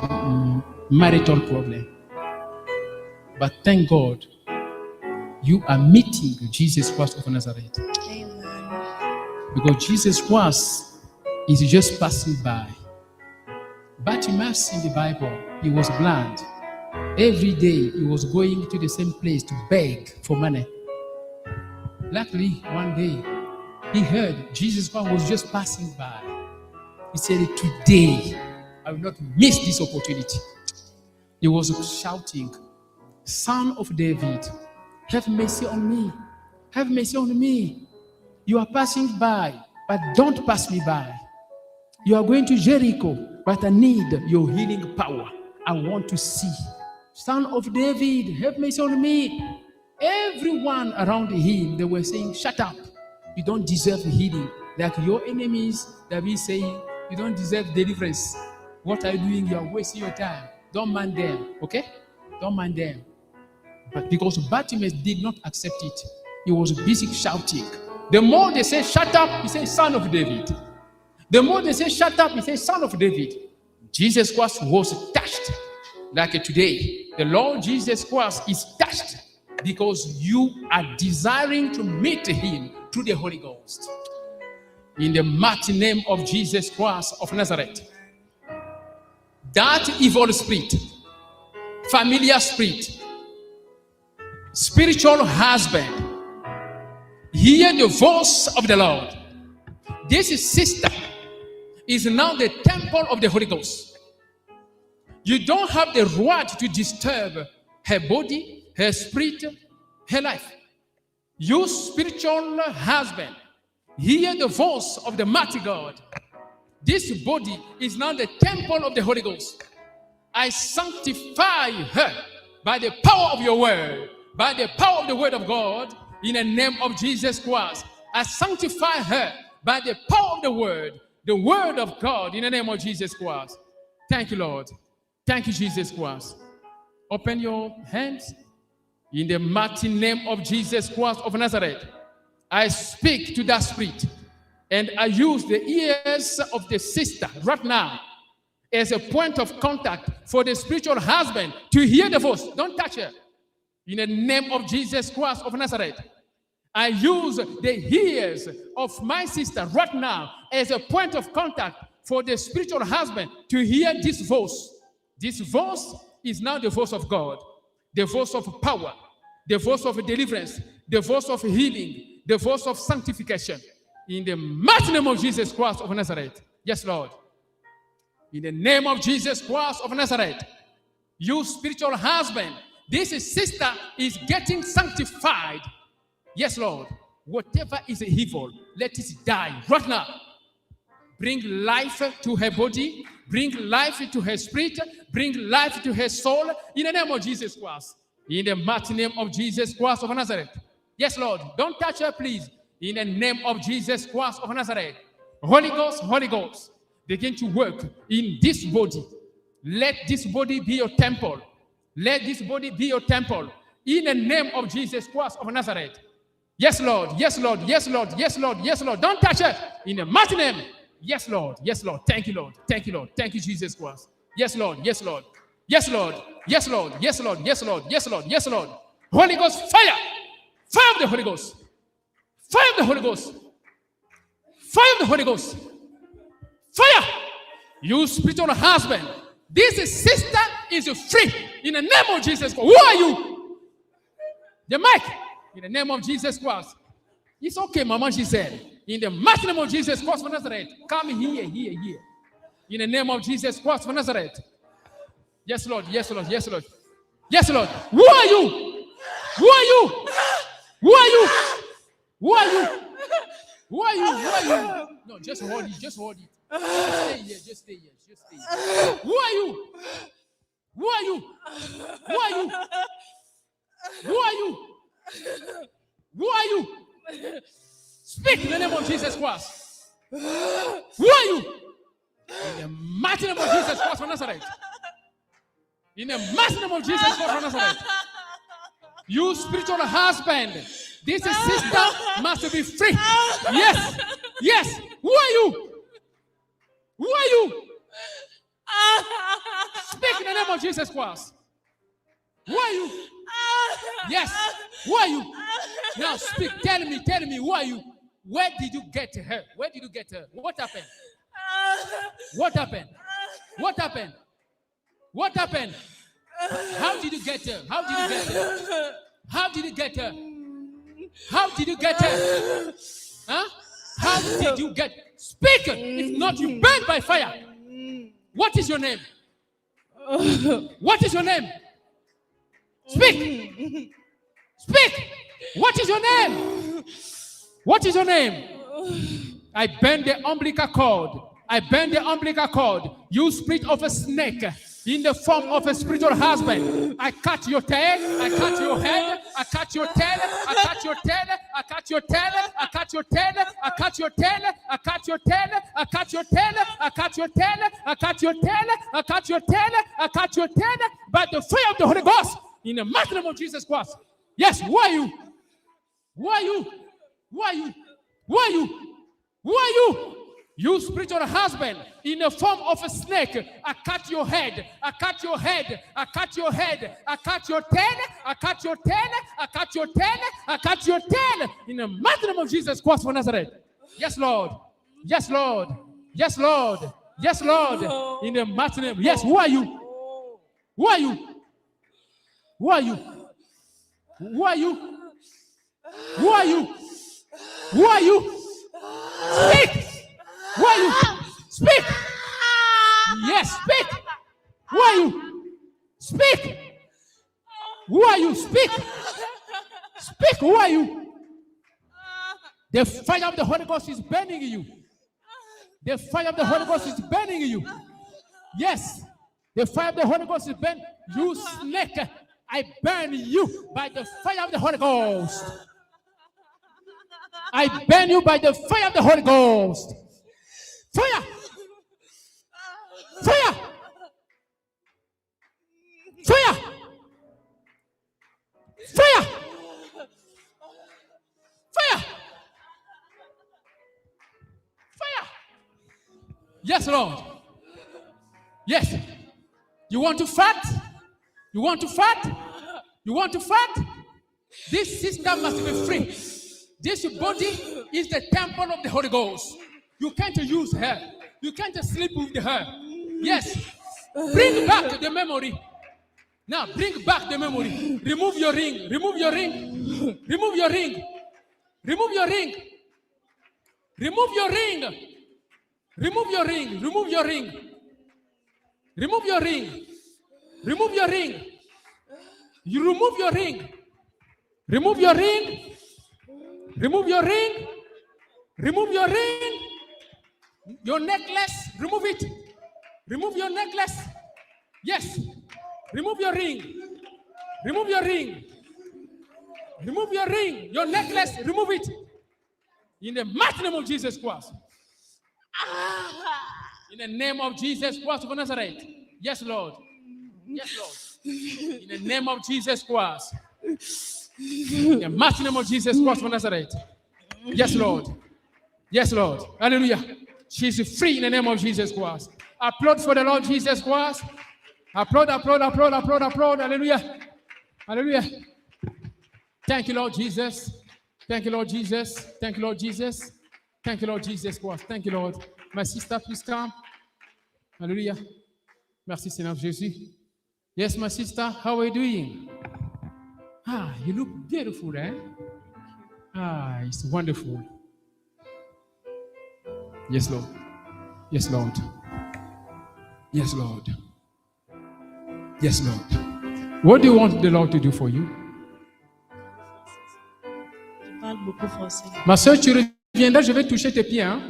marital problem. But thank God, you are meeting Jesus Christ of Nazareth. Amen. Because Jesus Christ is just passing by. Bartimaeus in the Bible, he was blind. Every day he was going to the same place to beg for money. Luckily, one day he heard Jesus Christ was just passing by. He said, today I will not miss this opportunity. He was shouting, Son of David, have mercy on me. Have mercy on me. You are passing by, but don't pass me by. You are going to Jericho, but I need your healing power. I want to see. Son of David, have mercy on me. Everyone around him, they were saying, shut up. You don't deserve healing. Like your enemies, that be saying, you don't deserve deliverance. What are you doing? You are wasting your time. Don't mind them, okay? Don't mind them. But because Bartimaeus did not accept it, he was busy shouting. The more they say, shut up, he says, Son of David. The more they say, shut up, he says, Son of David. Jesus Christ was touched. Like today, the Lord Jesus Christ is touched because you are desiring to meet him through the Holy Ghost. In the mighty name of Jesus Christ of Nazareth. That evil spirit, familiar spirit, spiritual husband, hear the voice of the Lord. This sister is now the temple of the Holy Ghost. You don't have the right to disturb her body, her spirit, her life. You spiritual husband, hear the voice of the mighty God. This body is now the temple of the Holy Ghost. I sanctify her by the power of your word, by the power of the word of God, in the name of Jesus Christ. I sanctify her by the power of the word of God, in the name of Jesus Christ. Thank you, Lord. Thank you, Jesus Christ. Open your hands. In the mighty name of Jesus Christ of Nazareth, I speak to that spirit, and I use the ears of the sister right now as a point of contact for the spiritual husband to hear the voice. Don't touch her. In the name of Jesus Christ of Nazareth, I use the ears of my sister right now as a point of contact for the spiritual husband to hear this voice. This voice is now the voice of God, the voice of power, the voice of deliverance, the voice of healing, the voice of sanctification. In the mighty name of Jesus Christ of Nazareth. Yes, Lord. In the name of Jesus Christ of Nazareth, you spiritual husband, this sister is getting sanctified. Yes, Lord. Whatever is evil, let it die right now. Bring life to her body, bring life to her spirit, bring life to her soul, in the name of Jesus Christ. In the mighty name of Jesus Christ of Nazareth. Yes, Lord. Don't touch her, please. In the name of Jesus Christ of Nazareth. Holy Ghost, begin to work in this body. Let this body be your temple. Let this body be your temple. In the name of Jesus Christ of Nazareth. Yes, Lord. Yes, Lord. Yes, Lord. Yes, Lord. Yes, Lord. Don't touch her. In the mighty name. Yes, Lord. Yes, Lord. Thank you, Lord. Thank you, Lord. Thank you, Jesus Christ. Yes, Lord. Yes, Lord. Yes, Lord. Yes, Lord. Yes, Lord. Yes, Lord. Yes, Lord. Yes, Lord. Holy Ghost, fire. Fire of the Holy Ghost. Fire of the Holy Ghost. Fire of the Holy Ghost. Fire. You spiritual husband. This sister is free. In the name of Jesus Christ. Who are you? The mic. In the name of Jesus Christ. It's okay, Mama, she said. In the mighty name of Jesus Christ of Nazareth. Come here. In the name of Jesus Christ of Nazareth. Yes, Lord. Yes, Lord. Yes, Lord. Yes, Lord. Who are you? Who are you? Who are you? Who are you? Who are you? Who are you? No, just hold it. Just hold it. Just stay here. Just stay here. Who are you? Who are you? Who are you? Who are you? Who are you? Speak in the name of Jesus Christ. Who are you? In the mighty name of Jesus Christ of Nazareth. In the mighty name of Jesus Christ of Nazareth. You spiritual husband, this sister must be free. Yes. Yes. Who are you? Who are you? Speak in the name of Jesus Christ. Who are you? Yes. Who are you? Now speak. Tell me, who are you? Where did you get her? Where did you get her? What happened? What happened? What happened? What happened? How did you get her? How did you get her? How did you get her? How did you get her? Huh? How did you get? Speak. If not, you burn by fire. What is your name? What is your name? Speak. Speak. What is your name? What is your name? I burn the umbilical cord. I burn the umbilical cord. You spirit of a snake in the form of a spiritual husband. I cut your tail. I cut your head. I cut your tail. I cut your tail. I cut your tail. I cut your tail. I cut your tail. I cut your tail. I cut your tail. I cut your tail. I cut your tail. I cut your tail. I cut your tail. By the fire of the Holy Ghost, in the mighty name of Jesus Christ. Yes. Who are you? Who are you? Who are you? Who are you? Who are you? You spiritual husband in the form of a snake. I cut your head. I cut your head. I cut your head. I cut your tail. I cut your tail. I cut your tail. I cut your tail. In the mighty name of Jesus Christ of Nazareth. Yes, Lord. Yes, Lord. Yes, Lord. Yes, Lord. In the mighty name. Yes, who are you? Who are you? Who are you? Who are you? Who are you? Who are you? Speak! Who are you? Speak. Yes, speak. Who are you? Speak. Who are you? Speak. Speak. Who are you? The fire of the Holy Ghost is burning in you. The fire of the Holy Ghost is burning in you. Yes. The fire of the Holy Ghost is burning. You snake, I burn you by the fire of the Holy Ghost. I burn you by the fire of the Holy Ghost. Fire! Fire! Fire! Fire! Fire! Fire! Yes, Lord. Yes. You want to fight? You want to fight? You want to fight? This system must be free. This body is the temple of the Holy Ghost. You can't use her. You can't sleep with her. Yes. Bring back the memory. Now, bring back the memory. Remove your ring. Remove your ring. Remove your ring. Remove your ring. Remove your ring. Remove your ring. Remove your ring. Remove your ring. Remove your ring. You remove your ring. Remove your ring. Remove your ring. Remove your ring. Your necklace. Remove it. Remove your necklace. Yes. Remove your ring. Remove your ring. Remove your ring. Your necklace. Remove it. In the mighty name of Jesus Christ. In the name of Jesus Christ of Nazareth. Yes, Lord. Yes, Lord. In the name of Jesus Christ. In the mighty name of Jesus Christ of Nazareth. Yes, Lord. Yes, Lord. Hallelujah. She's free in the name of Jesus Christ. Applaud for the Lord Jesus Christ. Applaud, applaud, applaud, applaud, applaud. Hallelujah. Hallelujah. Thank you, Lord Jesus. Thank you, Lord Jesus. Thank you, Lord Jesus. Thank you, Lord Jesus Christ. Thank you, Lord. My sister, please come. Hallelujah. Merci, Seigneur Jésus. Yes, my sister, how are you doing? Ah, you look beautiful, eh? Ah, it's wonderful. Yes, Lord. Yes, Lord. Yes, Lord. Yes, Lord. What do you want the Lord to do for you? Je parle beaucoup français. Ma soeur, tu reviendras, je vais toucher tes pieds. Hein?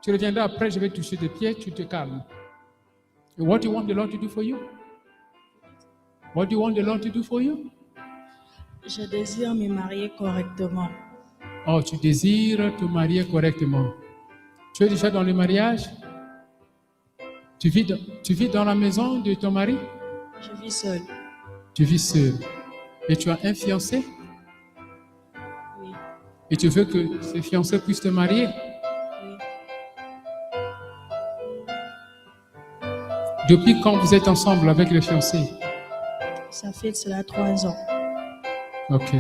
Tu reviendras après, je vais toucher tes pieds, tu te calmes. And what do you want the Lord to do for you? What do you want the Lord to do for you? Je désire me marier correctement. Oh, tu désires te marier correctement. Tu es déjà dans le mariage? Tu vis dans la maison de ton mari? Je vis seule. Tu vis seul. Et tu as un fiancé? Oui. Et tu veux que ce fiancé puisse te marier? Oui. Depuis quand vous êtes ensemble avec le fiancé? Ça fait cela 3 ans. Ok.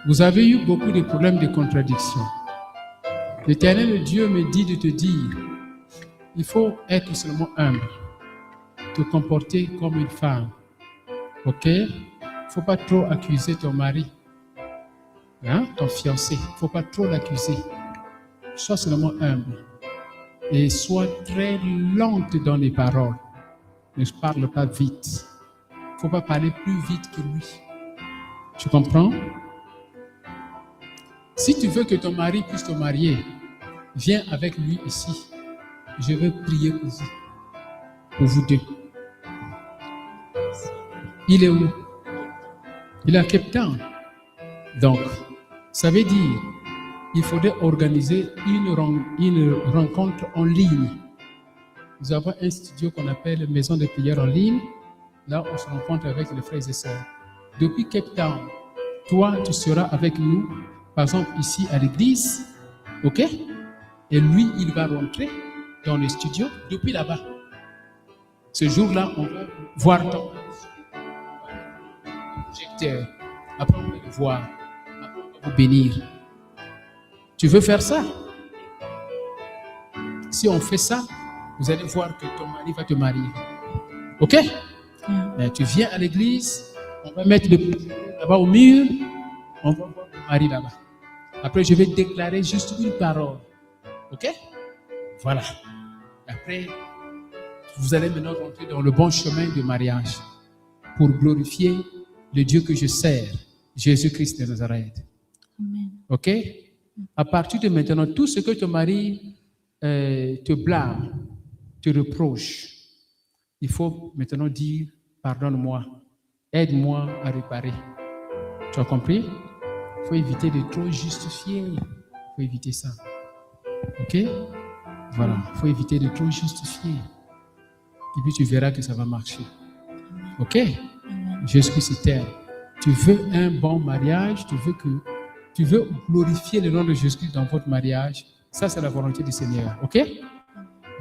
Vous avez eu beaucoup de problèmes de contradiction. L'Éternel Dieu me dit de te dire, il faut être seulement humble, te comporter comme une femme. Ok? Il ne faut pas trop accuser ton mari, hein? Ton fiancé. Il ne faut pas trop l'accuser. Sois seulement humble et sois très lente dans les paroles. Ne parle pas vite. Il ne faut pas parler plus vite que lui. Tu comprends? Si tu veux que ton mari puisse te marier, viens avec lui ici. Je vais prier pour vous deux. Il est où? Il est à Cape Town. Donc, ça veut dire il faudrait organiser une rencontre en ligne. Nous avons un studio qu'on appelle Maison de prière en ligne. Là, on se rencontre avec les frères et sœurs. Depuis Cape Town, toi, tu seras avec nous, par exemple, ici à l'église. OK? Et lui, il va rentrer dans le studio depuis là-bas. Ce jour-là, on va voir ton projecteur. Après, on va le voir. Après, on va vous bénir. Tu veux faire ça? Si on fait ça, vous allez voir que ton mari va te marier. OK? Mais tu viens à l'église, on va mettre le projecteur là-bas au mur, on va voir ton mari là-bas. Après, je vais déclarer juste une parole. OK? Voilà. Après, vous allez maintenant rentrer dans le bon chemin du mariage pour glorifier le Dieu que je sers, Jésus-Christ de Nazareth. Amen. Ok? À partir de maintenant, tout ce que ton mari te blâme, te reproche, il faut maintenant dire pardonne-moi, aide-moi à réparer. Tu as compris? Il faut éviter de trop justifier. Il faut éviter ça. Ok? Voilà. Il faut éviter de trop justifier. Et puis tu verras que ça va marcher. Ok? Jésus-Christ t'aime. Tu veux un bon mariage, tu veux glorifier le nom de Jésus-Christ dans votre mariage. Ça, c'est la volonté du Seigneur. Ok?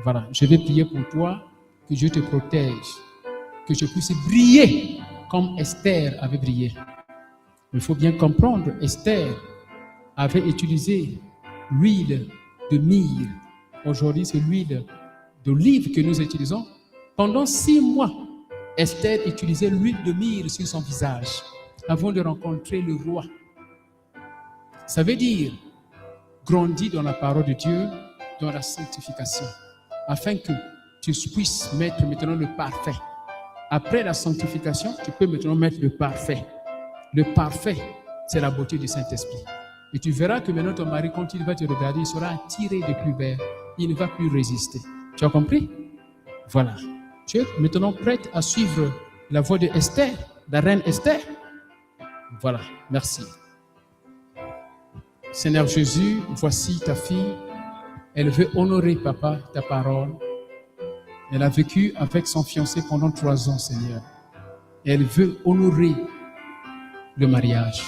Voilà. Je vais prier pour toi, que Dieu te protège, que je puisse briller comme Esther avait brillé. Il faut bien comprendre, Esther avait utilisé l'huile de myrrhe. Aujourd'hui, c'est l'huile d'olive que nous utilisons. Pendant 6 mois, Esther utilisait l'huile de myrrhe sur son visage avant de rencontrer le roi. Ça veut dire grandir dans la parole de Dieu, dans la sanctification, afin que tu puisses mettre maintenant le parfait. Après la sanctification, tu peux maintenant mettre le parfait. Le parfait, c'est la beauté du Saint-Esprit. Et tu verras que maintenant ton mari, quand il va te regarder, il sera attiré de plus belle. Il ne va plus résister. Tu as compris? Voilà. Tu es maintenant prête à suivre la voie de Esther, la reine Esther? Voilà. Merci. Seigneur Jésus, voici ta fille. Elle veut honorer, Papa, ta parole. Elle a vécu avec son fiancé pendant 3 ans, Seigneur. Elle veut honorer le mariage.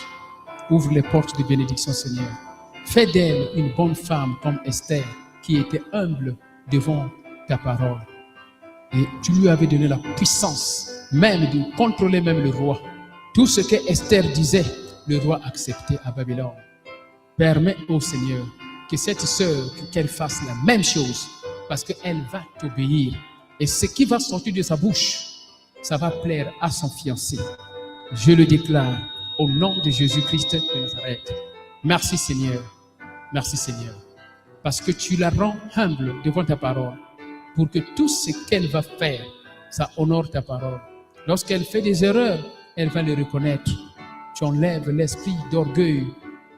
Ouvre les portes de bénédiction, Seigneur. Fais d'elle une bonne femme comme Esther, qui était humble devant ta parole. Et tu lui avais donné la puissance, même de contrôler même le roi. Tout ce que Esther disait, le roi acceptait à Babylone. Permets au Seigneur que cette sœur, qu'elle fasse la même chose, parce qu'elle va t'obéir. Et ce qui va sortir de sa bouche, ça va plaire à son fiancé. Je le déclare au nom de Jésus-Christ de Nazareth. Merci Seigneur. Merci Seigneur. Parce que tu la rends humble devant ta parole. Pour que tout ce qu'elle va faire, ça honore ta parole. Lorsqu'elle fait des erreurs, elle va les reconnaître. Tu enlèves l'esprit d'orgueil,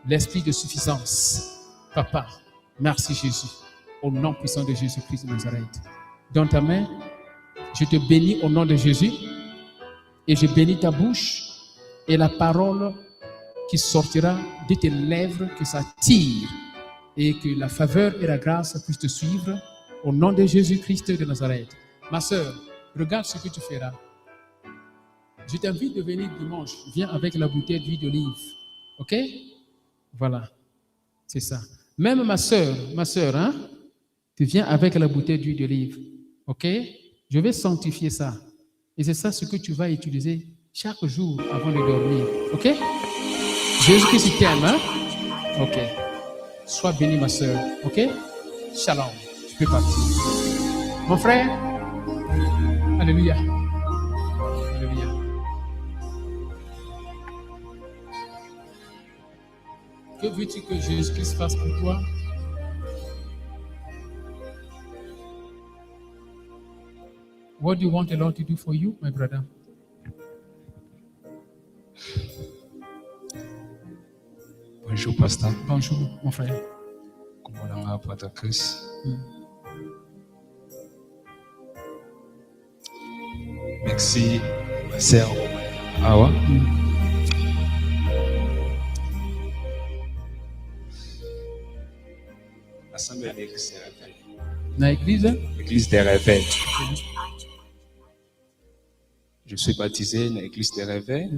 l'esprit de suffisance. Papa, merci Jésus. Au nom puissant de Jésus-Christ de Nazareth. Dans ta main, je te bénis au nom de Jésus. Et je bénis ta bouche et la parole qui sortira de tes lèvres, que ça tire. Et que la faveur et la grâce puissent te suivre. Au nom de Jésus-Christ de Nazareth. Ma sœur, regarde ce que tu feras. Je t'invite de venir dimanche. Viens avec la bouteille d'huile d'olive. Ok? Voilà. C'est ça. Même ma sœur, hein? Tu viens avec la bouteille d'huile d'olive. Ok? Je vais sanctifier ça. Et c'est ça ce que tu vas utiliser chaque jour avant de dormir. Ok? Jésus-Christ t'aime, hein? Ok. Sois béni, ma sœur. Ok? Shalom. Tu peux partir. Mon frère, alléluia. Alléluia. Que veux-tu que Jésus-Christ fasse pour toi? What do you want the Lord to do for you, my brother? Bonjour, pasteur. Bonjour, mon frère. Comment on a Pasteur Chris? Merci, ma sœur. Ah ouais? Assemblée de l'église des réveils. Dans l'église? L'église des réveils. Je suis baptisé dans l'église des réveils.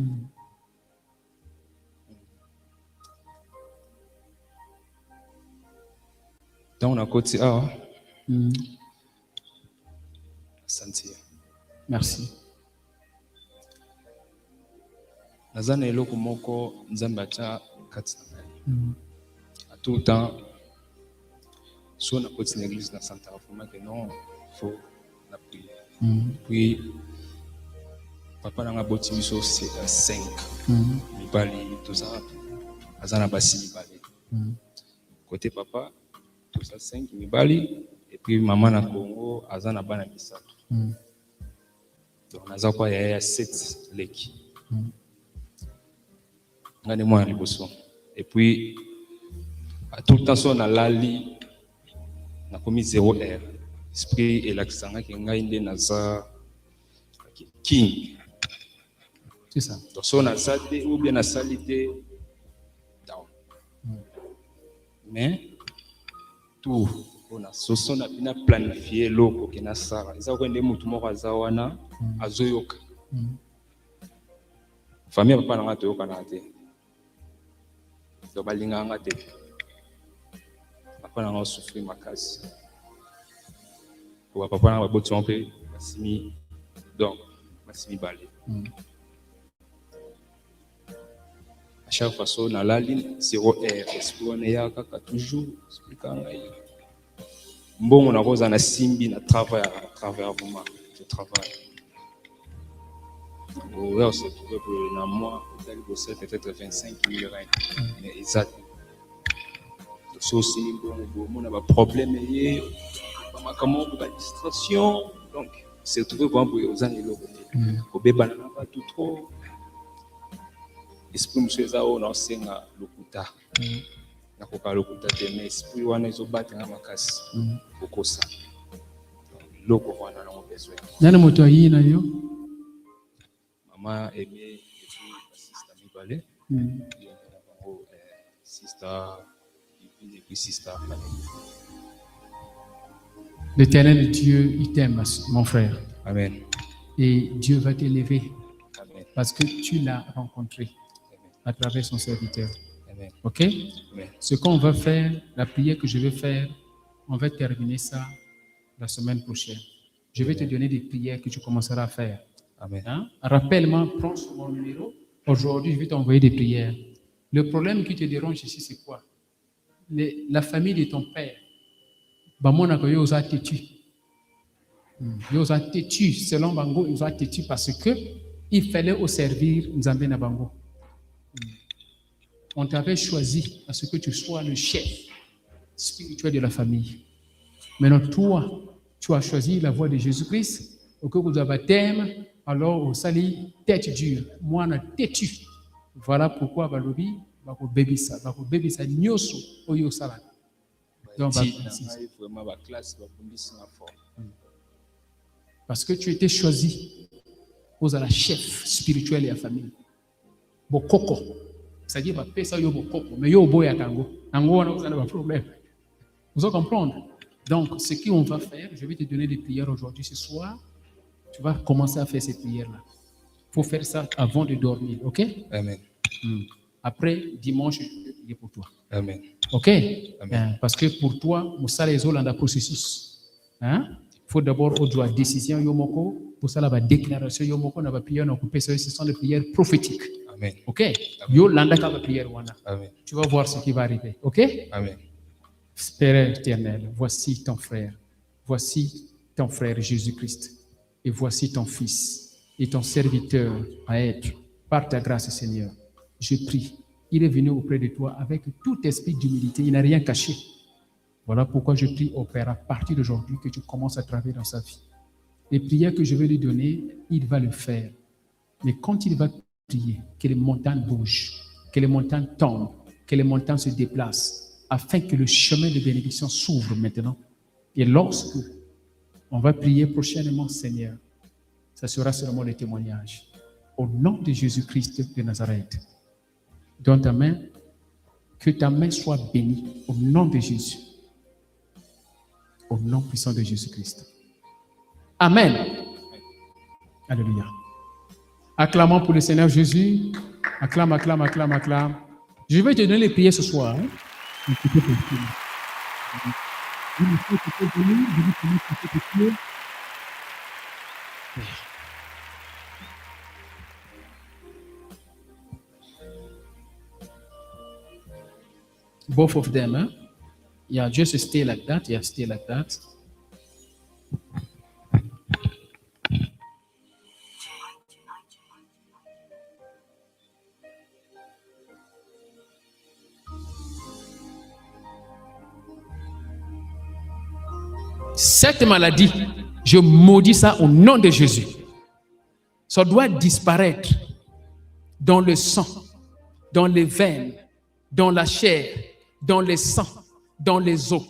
Donc, on a côté A. Santia. Merci. Nazana eloko moko nzambe atia kati na ngai. À tout temps, soit na côté de l'église na Santa Rafuma que non, faut la prière. Puis papa nanga boti miso c'est 5. Mibali tout ça. Azana basi mibali. Côté papa tout ça 5 mibali Et puis maman na Congo aza na bana misato. Donc naza kwa ya 7 leki. Ngani mwana liboso. Et puis à tout le temps son na lali na komi 0R. Esprit elakisanga ki ngai nde naza king. C'est ça. Donc son na salité ou bien na salité down. Mais tout on a soso na bina planifier loko ke na sara. Eza ko nde mutu moko azawana azoyoka. Famille papa na to yoka na te. Donc balinga nga te. Papa na souffrir makasi. Pour papa na ba botu mpe basimi donc basimi balé. À chaque fois, on a la ligne 0R. Est-ce qu'on est là toujours expliquant bon, on a rose en simbi na travers vraiment. Je travaille. Ouais, c'est pour un mois, peut-être 25 000 règles. Mais exact. C'est aussi bon, on a un problème lié à la distraction. Donc, c'est trouvé pour aux années au bébé pas tout trop. Esprit monsieur zao na senga lokuta na koka lokuta te mais esprit wana ezobata na makasi kokosa loko wana na besoin nani moto ayi na yo mama aimé sister mibale sister et puis sister L'Éternel Dieu il t'aime mon frère. Amen. Et Dieu va t'élever. Amen. Parce que tu l'as rencontré à travers son serviteur. Amen. Ok? Amen. Ce qu'on va faire, la prière que je vais faire, on va terminer ça la semaine prochaine. Je vais te donner des prières que tu commenceras à faire. Amen. Hein? Rappelle-moi, prends mon numéro. Aujourd'hui, je vais t'envoyer des prières. Le problème qui te dérange ici, c'est quoi? La famille de ton père. Ils ont têtu. Ils ont têtu. Selon Bango, ils ont têtu parce que il fallait au servir Nzambe na Bango. On t'avait choisi parce que tu sois le chef spirituel de la famille. Maintenant, toi, tu as choisi la voie de Jésus-Christ. Au cas où vous avez baptême, alors au sali, tête dure. Moi, on a têtu. Voilà pourquoi Balobi, Bako Bébisa, Nyoso, Oyo Sala. Donc, parce que tu étais choisi pour la chef spirituel de la famille. Bokoko. C'est-à-dire, bah, ça yo bokoko, mais yo boya tango. Tango, on a un problème. Vous allez comprendre. Donc, ce qu'on va faire, je vais te donner des prières aujourd'hui, ce soir. Tu vas commencer à faire ces prières-là. Il faut faire ça avant de dormir, ok? Amen. Après, dimanche, je vais prier pour toi. Amen. Ok? Amen. Parce que pour toi, Moussa les Hollandais processus. Hein? Il faut d'abord avoir décision yomoko, pour ça la déclaration yomoko, na prière na couper ce sont les prières prophétiques. Amen. Ok? Yo landa ka prière wana. Amen. Tu vas voir ce qui va arriver. Ok? Amen. Père éternel, voici ton frère. Voici ton frère Jésus-Christ. Et voici ton fils et ton serviteur à être. Par ta grâce, Seigneur, je prie. Il est venu auprès de toi avec tout esprit d'humilité. Il n'a rien caché. Voilà pourquoi je prie au Père à partir d'aujourd'hui que tu commences à travailler dans sa vie. Les prières que je vais lui donner, il va le faire. Mais quand il va prier, que les montagnes bougent, que les montagnes tombent, que les montagnes se déplacent, afin que le chemin de bénédiction s'ouvre maintenant. Et lorsque on va prier prochainement, Seigneur, ça sera seulement le témoignage. Au nom de Jésus-Christ de Nazareth, donne ta main, que ta main soit bénie au nom de Jésus. Au nom puissant de Jésus-Christ. Amen. Alléluia. Acclamons pour le Seigneur Jésus. Acclame, acclame, acclame, acclame. Je vais te donner les prières ce soir. Hein? Both of them, huh? Yeah, just stay like that. Yeah, stay like that. Cette maladie, je maudis ça au nom de Jésus. Ça doit disparaître dans le sang, dans les veines, dans la chair, dans les sangs, dans les os,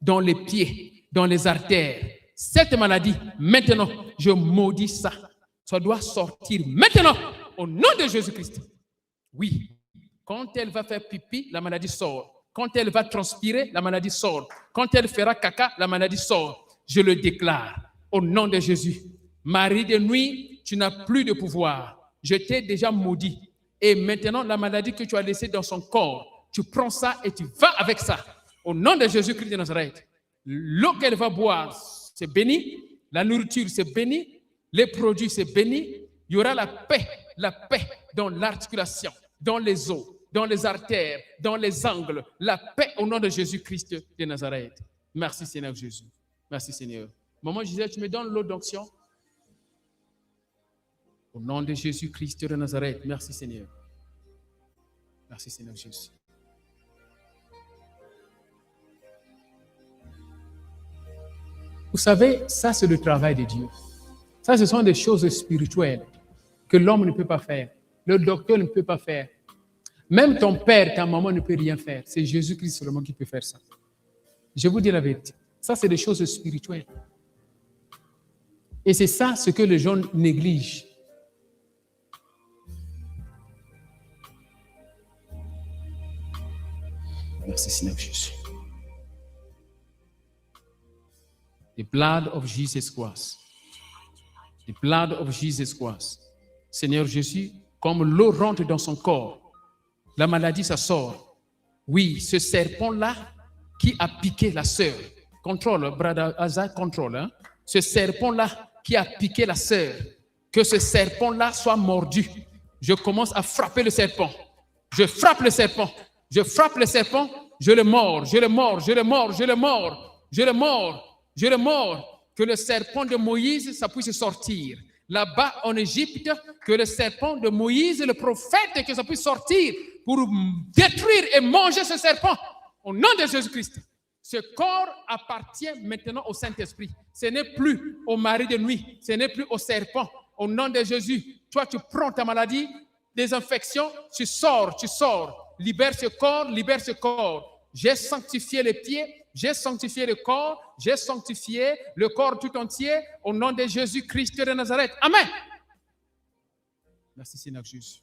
dans les pieds, dans les artères. Cette maladie, maintenant, je maudis ça. Ça doit sortir maintenant au nom de Jésus-Christ. Oui, quand elle va faire pipi, la maladie sort. Quand elle va transpirer, la maladie sort. Quand elle fera caca, la maladie sort. Je le déclare au nom de Jésus. Marie de nuit, tu n'as plus de pouvoir. Je t'ai déjà maudit. Et maintenant, la maladie que tu as laissée dans son corps, tu prends ça et tu vas avec ça. Au nom de Jésus-Christ de Nazareth. L'eau qu'elle va boire, c'est béni. La nourriture, c'est béni. Les produits, c'est béni. Il y aura la paix dans l'articulation, dans les os, dans les artères, dans les angles. La paix au nom de Jésus-Christ de Nazareth. Merci Seigneur Jésus. Merci Seigneur. Maman Gisèle, tu me donnes l'eau d'onction? Au nom de Jésus-Christ de Nazareth. Merci Seigneur. Merci Seigneur Jésus. Vous savez, ça c'est le travail de Dieu. Ça, ce sont des choses spirituelles que l'homme ne peut pas faire. Le docteur ne peut pas faire. Même ton père, ta maman ne peut rien faire. C'est Jésus-Christ seulement qui peut faire ça. Je vous dis la vérité. Ça, c'est des choses spirituelles. Et c'est ça ce que les gens négligent. Merci Seigneur Jésus. The blood of Jesus Christ. The blood of Jesus Christ. Seigneur Jésus, comme l'eau rentre dans son corps, la maladie, ça sort. Oui, ce serpent-là qui a piqué la sœur. Contrôle, Brother Isaac, contrôle. Hein? Ce serpent-là qui a piqué la sœur, que ce serpent-là soit mordu. Je commence à frapper le serpent. Je frappe le serpent. Je frappe le serpent. Je le mords, je le mords, je le mords, je le mords, je le mords, je le mords. Que le serpent de Moïse, ça puisse sortir. Là-bas en Égypte, que le serpent de Moïse, le prophète, que ça puisse sortir pour détruire et manger ce serpent. Au nom de Jésus-Christ. Ce corps appartient maintenant au Saint-Esprit. Ce n'est plus au mari de nuit. Ce n'est plus au serpent. Au nom de Jésus, toi, tu prends ta maladie, des infections, tu sors. Libère ce corps, libère ce corps. J'ai sanctifié les pieds, j'ai sanctifié le corps, j'ai sanctifié le corps tout entier au nom de Jésus-Christ de Nazareth. Amen. Merci Seigneur Jésus.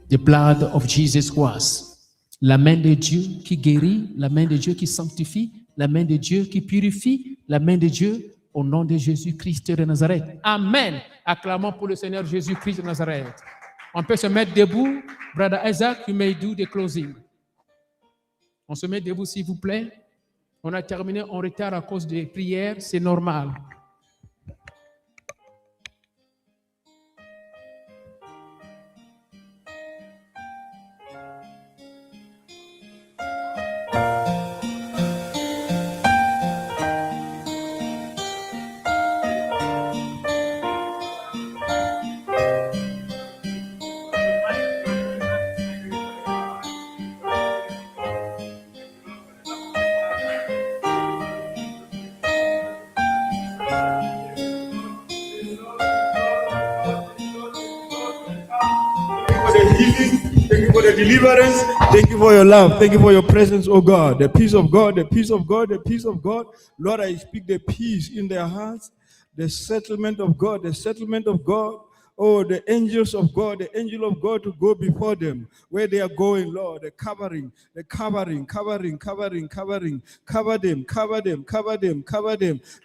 The blood of Jesus Christ. La main de Dieu qui guérit, la main de Dieu qui sanctifie, la main de Dieu qui purifie, la main de Dieu au nom de Jésus-Christ de Nazareth. Amen. Acclamons pour le Seigneur Jésus-Christ de Nazareth. On peut se mettre debout. Brother Isaac, you may do the closing. On se met debout, s'il vous plaît. On a terminé en retard à cause des prières. C'est normal. Deliverance. Thank you for your love. Thank you for your presence, oh God. The peace of God, the peace of God, the peace of God. Lord, I speak the peace in their hearts, the settlement of God, the settlement of God. Oh, the angels of God, the angel of God to go before them where they are going, Lord. The covering, cover them.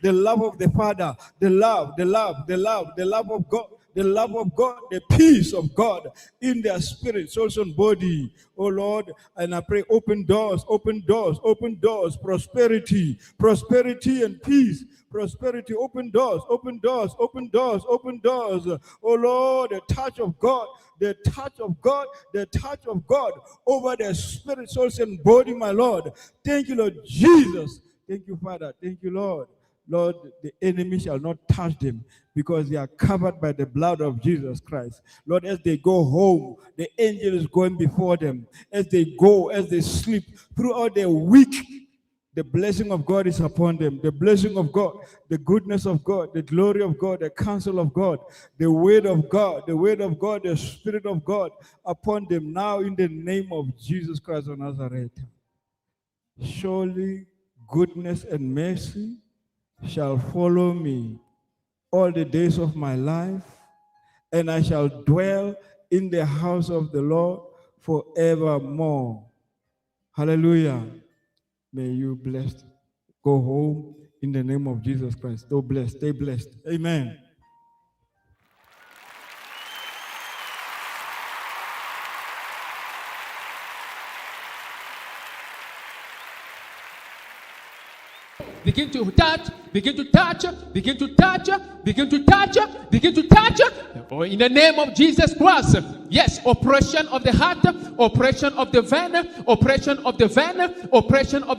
The love of the Father, the love of God. The love of God, the peace of God in their spirit, souls, and body. Oh Lord, and I pray open doors, prosperity and peace. Prosperity, open doors. Oh Lord, the touch of God over their spirit, souls, and body, my Lord. Thank you, Lord Jesus. Thank you, Father. Thank you, Lord. Lord, the enemy shall not touch them because they are covered by the blood of Jesus Christ. Lord, as they go home, the angel is going before them. As they go, as they sleep, throughout their week, the blessing of God is upon them. The blessing of God, the goodness of God, the glory of God, the counsel of God, the word of God, the Spirit of God upon them now in the name of Jesus Christ of Nazareth. Surely goodness and mercy shall follow me all the days of my life, and I shall dwell in the house of the Lord forevermore. Hallelujah. May you blessed go home in the name of Jesus Christ. Stay blessed. Stay blessed. Amen. Begin to touch, begin to touch, begin to touch, begin to touch, begin to touch. Oh, in the name of Jesus Christ. Yes, oppression of the heart, oppression of the vein, oppression of the vein, oppression of the